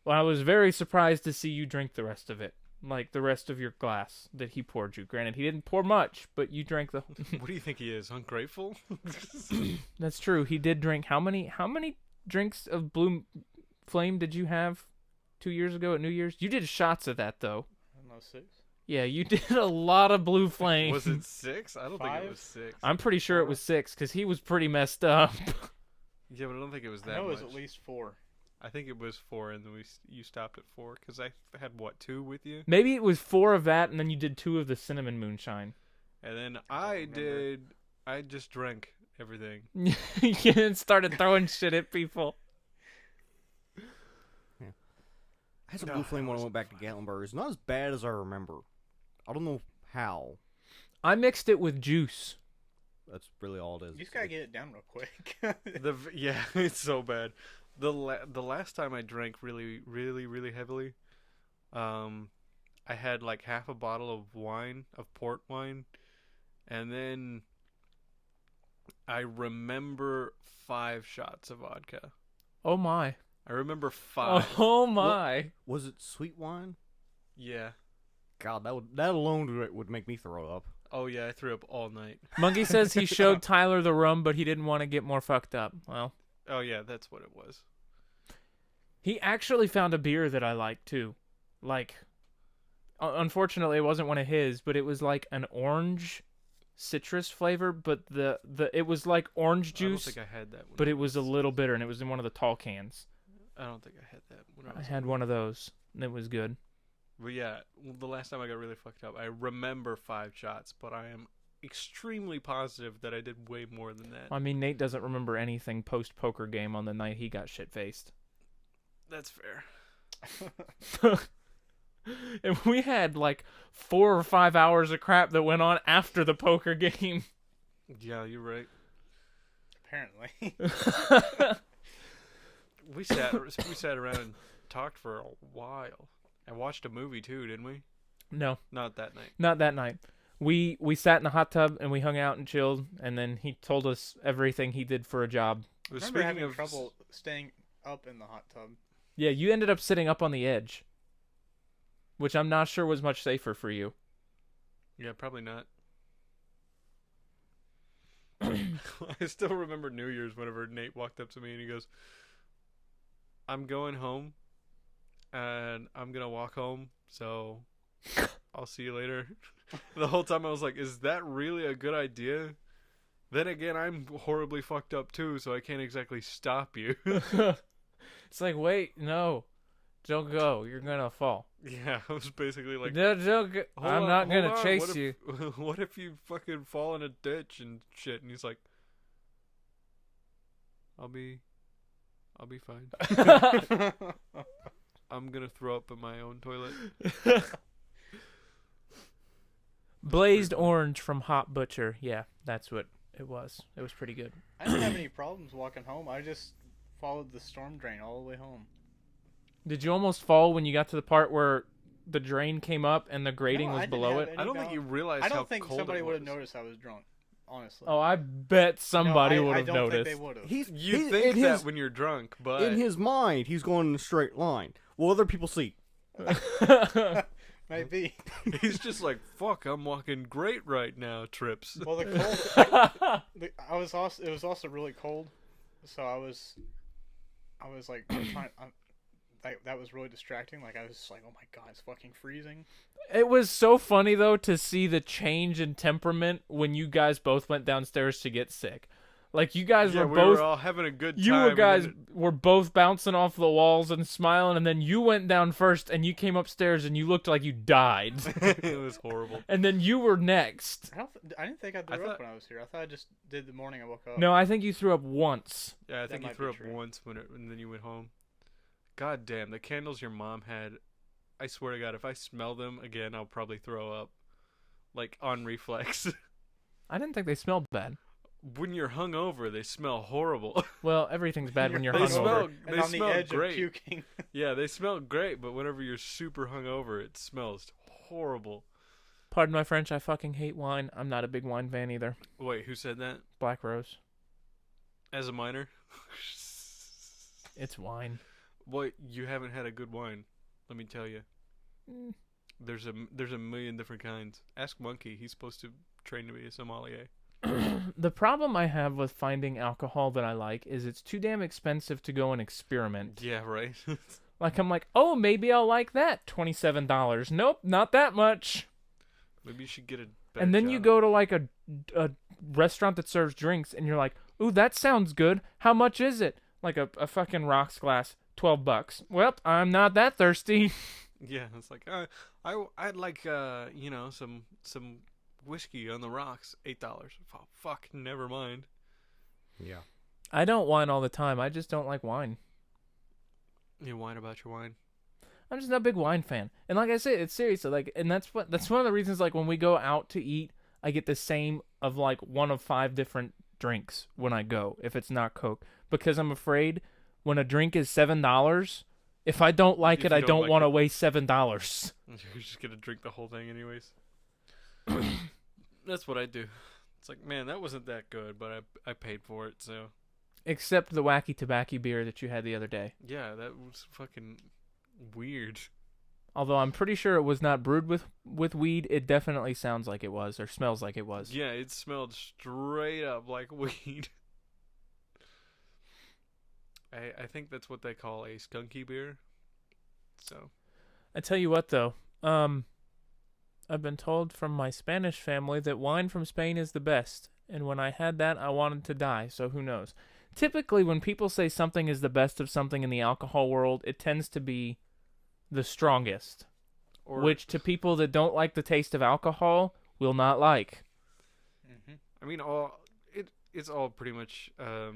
Well, I was very surprised to see you drink the rest of it. Like, the rest of your glass that he poured you. Granted, he didn't pour much, but you drank the... What do you think he is? Ungrateful? That's true. He did drink... How many drinks of Blue Flame did you have 2 years ago at New Year's? You did shots of that, though. I don't know, 6? Yeah, you did a lot of Blue Flame. Was it 6? I don't think it 5? was 6. I'm pretty sure it was 6, because he was pretty messed up. Yeah, but I don't think it was I that know it much. was at least 4. I think it was 4, and then you stopped at 4 because I had what 2 with you, Maybe it was 4 of that, and then you did 2 of the cinnamon moonshine. and then remember. I just drank everything. Yeah, and started throwing shit at people. I had some No, Blue Flame that when I wasn't went back to Gatlinburg. It's not as bad as I remember. I don't know how. I mixed it with juice. That's really all it is. You just gotta get it down real quick. Yeah, it's so bad. The last time I drank really heavily, I had like half a bottle of port wine, and then I remember 5 shots of vodka. Oh my. I remember 5. Oh my. Was it sweet wine? Yeah. God, that alone would make me throw up. Oh yeah, I threw up all night. Monkey says he showed Tyler the rum, but he didn't want to get more fucked up. Well, Oh yeah, that's what it was. he actually found a beer that I liked too. Like, unfortunately, it wasn't one of his, but it was like an orange citrus flavor, but it was like orange juice, I don't think I had that one. but it was a little bitter, and it was in one of the tall cans. I don't think I had that when I was had one of those, and it was good. But yeah, the last time I got really fucked up, I remember 5 shots, but I am extremely positive that I did way more than that. I mean, Nate doesn't remember anything post-poker game on the night he got shit-faced. That's fair. And we had like 4 or 5 hours of crap that went on after the poker game. Yeah, you're right. Apparently. We sat around and talked for a while. And watched a movie too, didn't we? No, Not that night. not that night. We sat in the hot tub and we hung out and chilled, and then he told us everything he did for a job. It was I remember speaking having of trouble staying up in the hot tub. Yeah, you ended up sitting up on the edge, which I'm not sure was much safer for you. Yeah, probably not. I still remember New Year's whenever Nate walked up to me and he goes, "I'm going home, and I'm gonna walk home, so I'll see you later." The whole time I was like, is that really a good idea? Then again, I'm horribly fucked up too, so I can't exactly stop you. It's like, wait, no, don't go. You're gonna fall. Yeah, I was basically like, No, don't go. "Hold I'm on, not hold gonna on, chase what if- you. What if you fucking fall in a ditch and shit? And he's like, I'll be fine. I'm gonna throw up in my own toilet. Blazed orange from Hot Butcher. Yeah, that's what it was. It was pretty good. I didn't have any problems walking home. I just followed the storm drain all the way home. Did you almost fall when you got to the part where the drain came up and the grating No, was I didn't below have it? any I don't think you realized I how don't think cold somebody it would have was. noticed I was drunk. Honestly. Oh, I bet somebody No, would I have don't noticed. think they would have. You think that when you're drunk, but in his mind, he's going in a straight line. Well, other people see. Maybe. he's just like, "Fuck, I'm walking great right now." Trips. Well, the cold. I was also. It was also really cold, so I was like trying. That was really distracting. Like I was just like, "Oh my god, it's fucking freezing." It was so funny though to see the change in temperament when you guys both went downstairs to get sick. Like you guys Yeah, were we both. were all having a good time. You were and guys then were both bouncing off the walls and smiling, and then you went down first, and you came upstairs, and you looked like you died. it was horrible. And then you were next. I didn't think I threw I up thought- when I was here. I thought I just did the morning I woke up. No, I think you threw up once. Yeah, I That think you might threw be up true. once and then you went home. God damn, the candles your mom had. I swear to God, if I smell them again, I'll probably throw up. Like on reflex. I didn't think they smelled bad. When you're hungover, they smell horrible. Well, everything's bad when you're They hungover. smell- And they on the smell edge great. of puking. Yeah, they smell great, but whenever you're super hungover, it smells horrible. Pardon my French, I fucking hate wine. I'm not a big wine fan either. Wait, who said that? Black Rose. As a minor? It's wine. Well, you haven't had a good wine. Let me tell you. Mm. There's a million different kinds. Ask Monkey. He's supposed to train to be a sommelier. The problem I have with finding alcohol that I like is it's too damn expensive to go and experiment. Yeah, right. Like, I'm like, oh, maybe I'll like that. $27. Nope, not that much. Maybe you should get a. And then you go to like a restaurant that serves drinks, and you're like, ooh, that sounds good. How much is it? Like a fucking rocks glass, $12. Well, I'm not that thirsty. Yeah, it's like I'd like some whiskey on the rocks, $8. Oh, fuck, never mind. Yeah. I don't wine all the time. I just don't like wine. You whine about your wine. I'm just not a big wine fan. And like I said, it's seriously like, and that's one of the reasons, like, when we go out to eat, I get the same of like one of 5 different drinks when I go, if it's not Coke, because I'm afraid when a drink is $7, if I don't like If it, you I don't don't like want to it. waste $7. You're just gonna drink the whole thing anyways. That's what I do. It's like, man, that wasn't that good, but I paid for it, so Except the wacky tobacco beer that you had the other day. yeah, that was fucking weird. Although I'm pretty sure it was not brewed with weed, it definitely sounds like it was, or smells like it was. Yeah, it smelled straight up like weed. I think that's what they call a skunky beer. So I tell you what, though, I've been told from my Spanish family that wine from Spain is the best, and when I had that, I wanted to die, so who knows. Typically, when people say something is the best of something in the alcohol world, it tends to be the strongest, or which to people that don't like the taste of alcohol will not like. Mm-hmm. I mean, it's all pretty much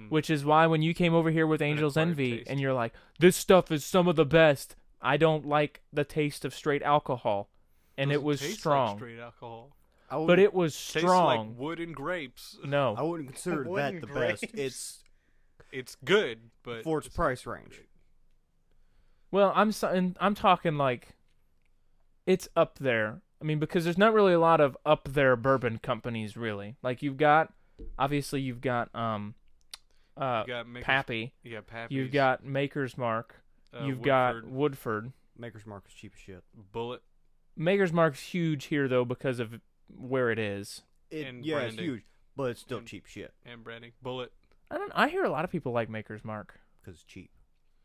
Which is why when you came over here with Angel's acquired Envy taste. and you're like, this stuff is some of the best, I don't like the taste of straight alcohol. And it doesn't was taste like strong. straight alcohol. But it was Tastes strong. like wood and grapes. I No. wouldn't consider that Wooden the best. grapes. It's It's good, but for its price range. Well, I'm talking like it's up there. I mean, because there's not really a lot of up there bourbon companies really. Like you've got You got Maker's, Pappy, yeah, Pappy's, you've got Maker's Mark, you've got Woodford. Maker's Mark is cheap as shit. Bullet. Maker's Mark's huge here though because of where it is. And It's branding. huge, but it's still And- cheap shit And branding. Bullet. I hear a lot of people like Maker's Mark. because it's cheap.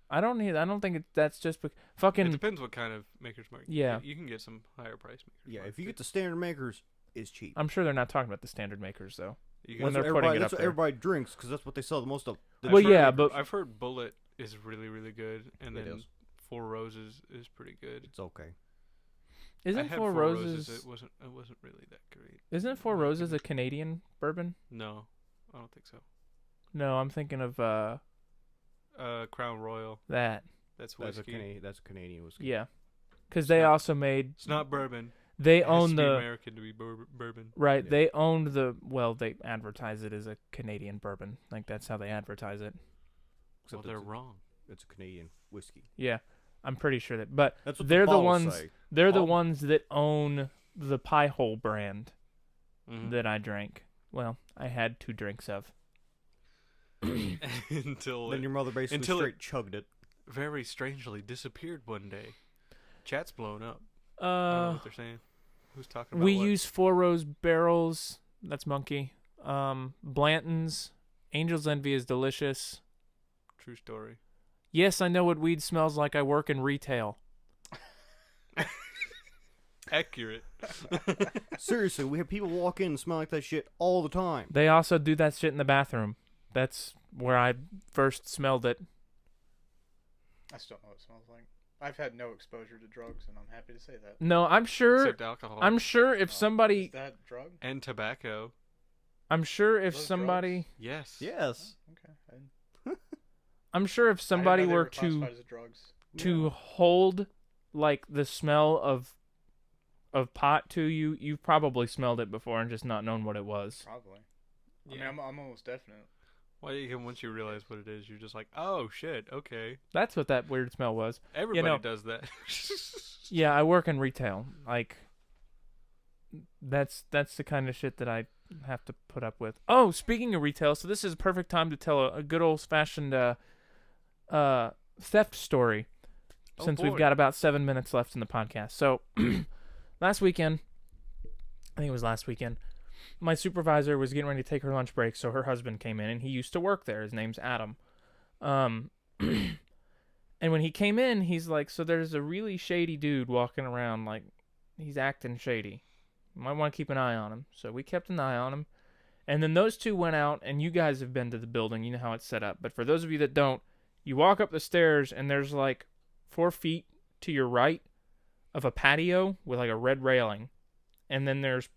I don't think that's just It fucking depends what kind of Maker's Mark. Yeah. You can get some higher price Maker's Yeah, Mark, if you too. get the standard Makers, it's cheap. I'm sure they're not talking about the standard Makers though. You when guys- they're putting it that's up what there. everybody drinks because that's what they sell the most of. I've Well, heard- yeah, but I've heard Bullet is really, really good, and It then is. Four Roses is pretty good. It's okay. I isn't had Four Roses It wasn't really that great. isn't Four my Roses a opinion. Canadian bourbon? No, I don't think so. No, I'm thinking of Crown Royal. that. That's That's whiskey. that's a Canadian whiskey. Yeah, because they not- also made. It's not bourbon. They It has own to be the American to be bourbon. right. Yeah. They owned the. Well, they advertise it as a Canadian bourbon. Like that's how they advertise it. Well, Except they're it's wrong. it's a Canadian whiskey. Yeah, I'm pretty sure that. But That's what they're the the bottles ones. say. They're the Oh. ones that own the Pie Hole brand Mhm. that I drank. Well, I had 2 drinks of. Until Then it your mother basically until straight chugged it. very strangely disappeared one day. Chat's blown up. I don't know what they're saying. Who's talking about We what? use 4 Rose barrels. That's Monkey. Blanton's. Angel's Envy is delicious. True story. Yes, I know what weed smells like. I work in retail. Accurate. Seriously, we have people walk in and smell like that shit all the time. They also do that shit in the bathroom. That's where I first smelled it. I still know what it smells like. I've had no exposure to drugs, and I'm happy to say that. No, I'm sure. Except alcohol. I'm sure if Is somebody. that drug? and tobacco. I'm sure if Those somebody. Yes. Yes. Okay. I'm sure if somebody were to classified as drugs. to hold like the smell of pot to you, you've probably smelled it before and just not known what it was. Probably. I Yeah. mean, I'm almost definite. Well, even once you realize what it is, you're just like, oh shit, okay. That's what that weird smell was. Everybody know- does that. Yeah, I work in retail. Like that's the kind of shit that I have to put up with. Oh, speaking of retail, so this is a perfect time to tell a good old fashioned theft story. Oh, Since we've boy. got about 7 minutes left in the podcast. So last weekend, I think it was last weekend, my supervisor was getting ready to take her lunch break, so her husband came in, and he used to work there. His name's Adam. And when he came in, he's like, so there's a really shady dude walking around, like, he's acting shady. You might want to keep an eye on him. So we kept an eye on him. And then those two went out, and you guys have been to the building. You know how it's set up. But for those of you that don't, you walk up the stairs, and there's like 4 feet to your right of a patio with like a red railing. And then there's,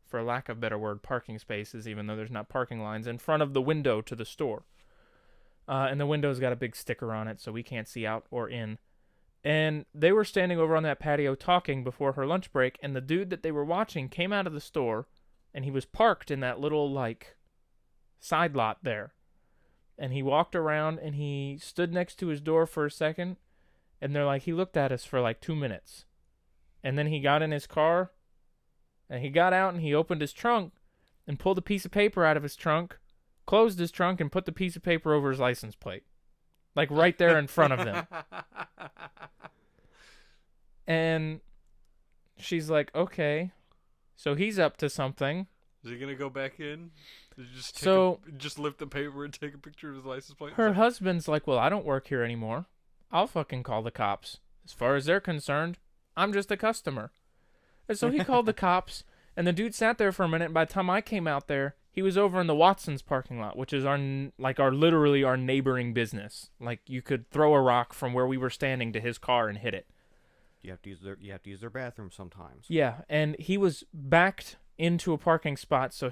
for lack of a better word, parking spaces, even though there's not parking lines, in front of the window to the store. And the window's got a big sticker on it, so we can't see out or in. And they were standing over on that patio talking before her lunch break, and the dude that they were watching came out of the store, and he was parked in that little, like, side lot there. And he walked around, and he stood next to his door for a second, and they're like, he looked at us for like 2 minutes. And then he got in his car, and he got out, and he opened his trunk, and pulled a piece of paper out of his trunk, closed his trunk, and put the piece of paper over his license plate. Like, right there in front of them. And she's like, okay. So he's up to something. Is he gonna go back in? Did you just just lift the paper and take a picture of his license plate? Her husband's like, well, I don't work here anymore. I'll fucking call the cops. As far as they're concerned, I'm just a customer. And so he called the cops, and the dude sat there for a minute, and by the time I came out there, he was over in the Watson's parking lot, which is literally our neighboring business. Like, you could throw a rock from where we were standing to his car and hit it. You have to use their bathroom sometimes. Yeah, and he was backed into a parking spot, so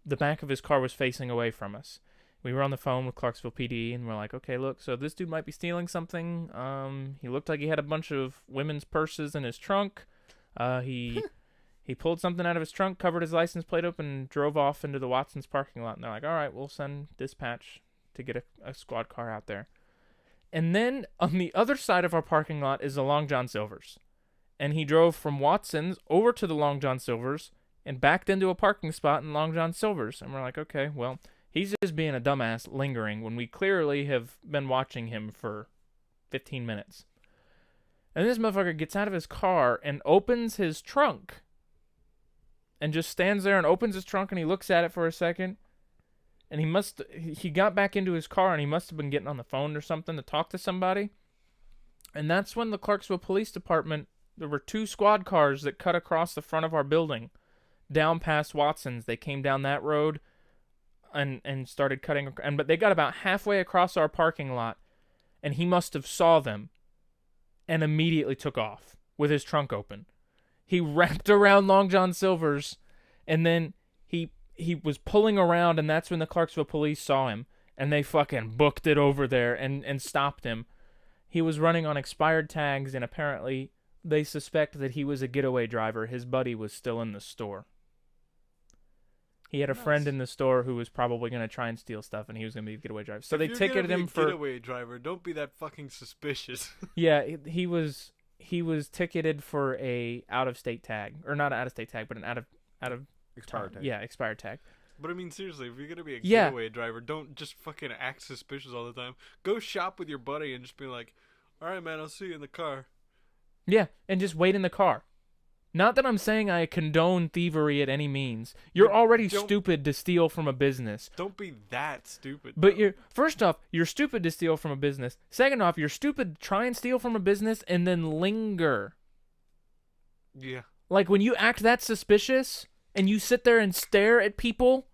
the back of his car was facing away from us. We were on the phone with Clarksville PD, and we're like, okay, look, so this dude might be stealing something. He looked like he had a bunch of women's purses in his trunk. He pulled something out of his trunk, covered his license plate open, and drove off into the Watson's parking lot. And they're like, all right, we'll send dispatch to get a squad car out there. And then on the other side of our parking lot is the Long John Silver's. And he drove from Watson's over to the Long John Silver's and backed into a parking spot in Long John Silver's. And we're like, okay, well, he's just being a dumbass lingering when we clearly have been watching him for 15 minutes. And this motherfucker gets out of his car and opens his trunk. And just stands there and opens his trunk, and he looks at it for a second. And he got back into his car, and he must have been getting on the phone or something to talk to somebody. And that's when the Clarksville Police Department, there were 2 squad cars that cut across the front of our building, down past Watson's. They came down that road and started cutting, but they got about halfway across our parking lot, and he must have saw them and immediately took off with his trunk open. He wrapped around Long John Silver's, and then he was pulling around, and that's when the Clarksville police saw him, and they fucking booked it over there and stopped him. He was running on expired tags, and apparently they suspect that he was a getaway driver. His buddy was still in the store. He had a friend in the store who was probably going to try and steal stuff, and he was going to be a getaway driver. So If they you're ticketed gonna be him a for... getaway driver. Don't be that fucking suspicious. Yeah, he was ticketed for a out-of-state tag. Or not an out-of-state tag, but an out of Expired tag. Yeah, expired tag. But I mean, seriously, if you're gonna be a Yeah. getaway driver, don't just fucking act suspicious all the time. Go shop with your buddy and just be like, "All right, man, I'll see you in the car." Yeah, and just wait in the car. Not that I'm saying I condone thievery at any means. You're But already don't- stupid to steal from a business. Don't be that stupid. But though. you're first off, you're stupid to steal from a business. Second off, you're stupid to try and steal from a business and then linger. Yeah. Like when you act that suspicious and you sit there and stare at people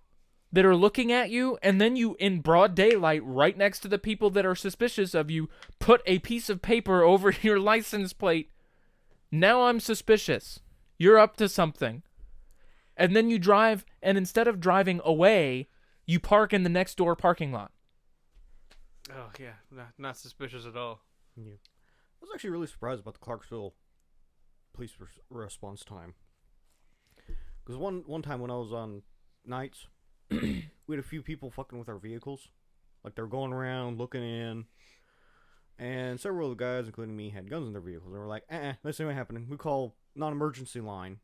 that are looking at you, and then you, in broad daylight, right next to the people that are suspicious of you, put a piece of paper over your license plate. Now I'm suspicious. You're up to something. And then you drive, and instead of driving away, you park in the next door parking lot. Oh yeah, not suspicious at all. Yeah. I was actually really surprised about the Clarksville police response time. Because one time when I was on nights, we had a few people fucking with our vehicles. Like, they're going around, looking in. And several of the guys, including me, had guns in their vehicles. They were like, this ain't happening. We call non-emergency line.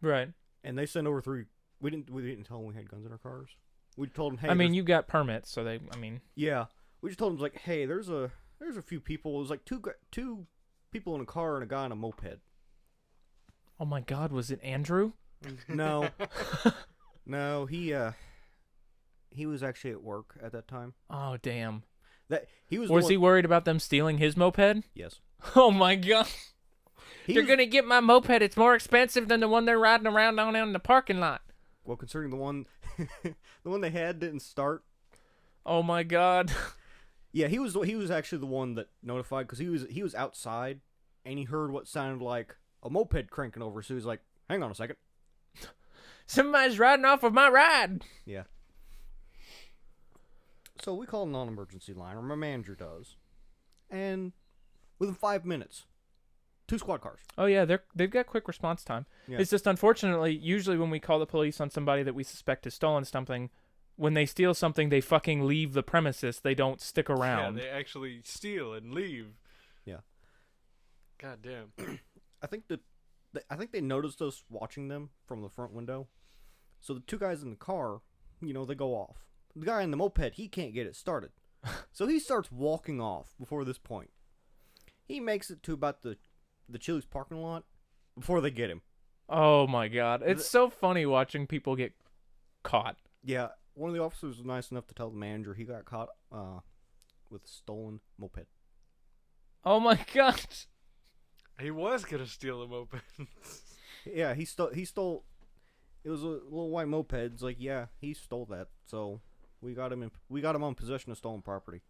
Right. And they sent over 3... We didn't tell them we had guns in our cars. We told them, hey... I mean, you got permits, so they... I mean... Yeah. We just told them, like, hey, there's a few people. It was like two people in a car and a guy on a moped. Oh my God, was it Andrew? No. No, he was actually at work at that time. Oh, damn. Was he worried about them stealing his moped? Yes. Oh my God. He They're was- going to get my moped. It's more expensive than the one they're riding around on in the parking lot. Well, considering the one they had didn't start. Oh my God. Yeah, he was actually the one that notified, because he was outside and he heard what sounded like a moped cranking over. So he was like, "Hang on a second." Somebody's riding off of my ride. Yeah. So we call a non-emergency line, or my manager does, and within 5 minutes, 2 squad cars. Oh yeah, they've got quick response time. Yeah. It's just unfortunately, usually when we call the police on somebody that we suspect has stolen something, when they steal something, they fucking leave the premises. They don't stick around. Yeah, they actually steal and leave. Yeah. God damn. I think they noticed us watching them from the front window. So the 2 guys in the car, they go off. The guy in the moped, he can't get it started. So he starts walking off before this point. He makes it to about the Chili's parking lot before they get him. Oh my God. It's so funny watching people get caught. Yeah, one of the officers was nice enough to tell the manager he got caught with a stolen moped. Oh my God. He was gonna steal a moped. Yeah, he stole. It was a little white moped. It's like, yeah, he stole that. So we got him on possession of stolen property.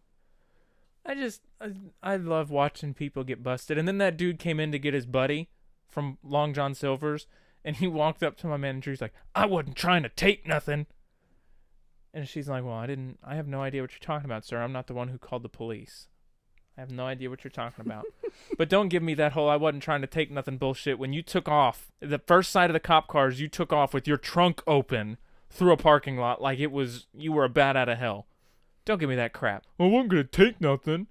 I love watching people get busted. And then that dude came in to get his buddy from Long John Silver's, and he walked up to my manager. He's like, "I wasn't trying to take nothing." And she's like, "Well, I have no idea what you're talking about, sir. I'm not the one who called the police. I have no idea what you're talking about." But don't give me that whole "I wasn't trying to take nothing" bullshit. When you took off, the first sight of the cop cars, you took off with your trunk open through a parking lot like you were a bat out of hell. Don't give me that crap. "I wasn't going to take nothing."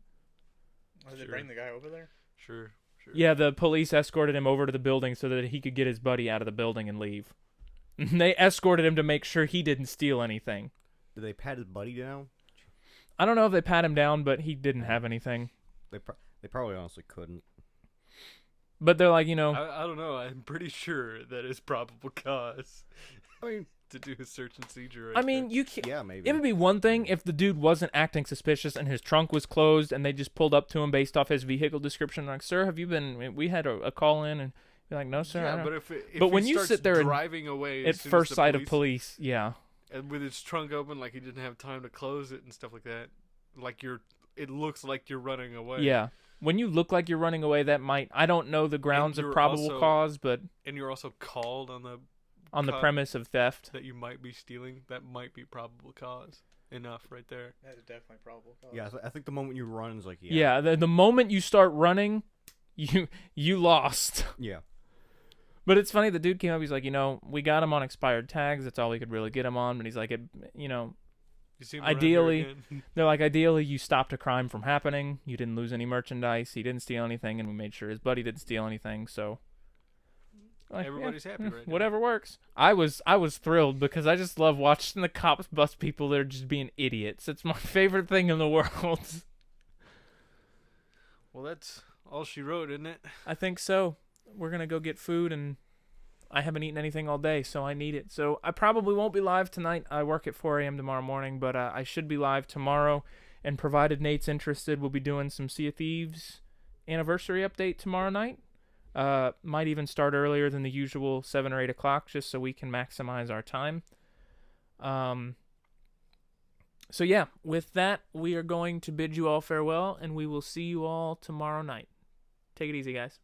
Did they Sure. bring the guy over there? Sure. Yeah, the police escorted him over to the building so that he could get his buddy out of the building and leave. They escorted him to make sure he didn't steal anything. Did they pat his buddy down? I don't know if they pat him down, but he didn't have anything. They probably honestly couldn't. But they're like, I don't know. I'm pretty sure that is probable cause I mean, to do a search and seizure. Right I mean, there. you can't. yeah, maybe. It would be one thing if the dude wasn't acting suspicious and his trunk was closed and they just pulled up to him based off his vehicle description. Like, "Sir, have you been? We had a call in," and you're like, "No, sir." I Yeah, don't. but if But he when you starts sit there and- driving away At as soon as first the sight of police, yeah. and with his trunk open, like he didn't have time to close it and stuff like that, it looks like you're running away. Yeah. When you look like you're running away, that might. I don't know the grounds of you're probable also- cause, but And you're also called on the on the Caught. premise of theft. that you might be stealing. That might be probable cause. enough right there. That is definitely probable cause. Yeah, I think the moment you run is like, Yeah, the moment you start running, you lost. Yeah. But it's funny, the dude came up, he's like, we got him on expired tags. That's all we could really get him on. But he's like, You seem ideally, around here they're like, ideally, you stopped a crime from happening. You didn't lose any merchandise. He didn't steal anything, and we made sure his buddy didn't steal anything. So like, Everybody's happy right now. whatever works. I was thrilled because I just love watching the cops bust people that are just being idiots. It's my favorite thing in the world. Well, that's all she wrote, isn't it? I think so. We're going to go get food, and I haven't eaten anything all day, so I need it. So I probably won't be live tonight. I work at 4 a.m. tomorrow morning, but I should be live tomorrow. And provided Nate's interested, we'll be doing some Sea of Thieves anniversary update tomorrow night. Might even start earlier than the usual 7 or 8 o'clock, just so we can maximize our time. So yeah, with that, we are going to bid you all farewell, and we will see you all tomorrow night. Take it easy, guys.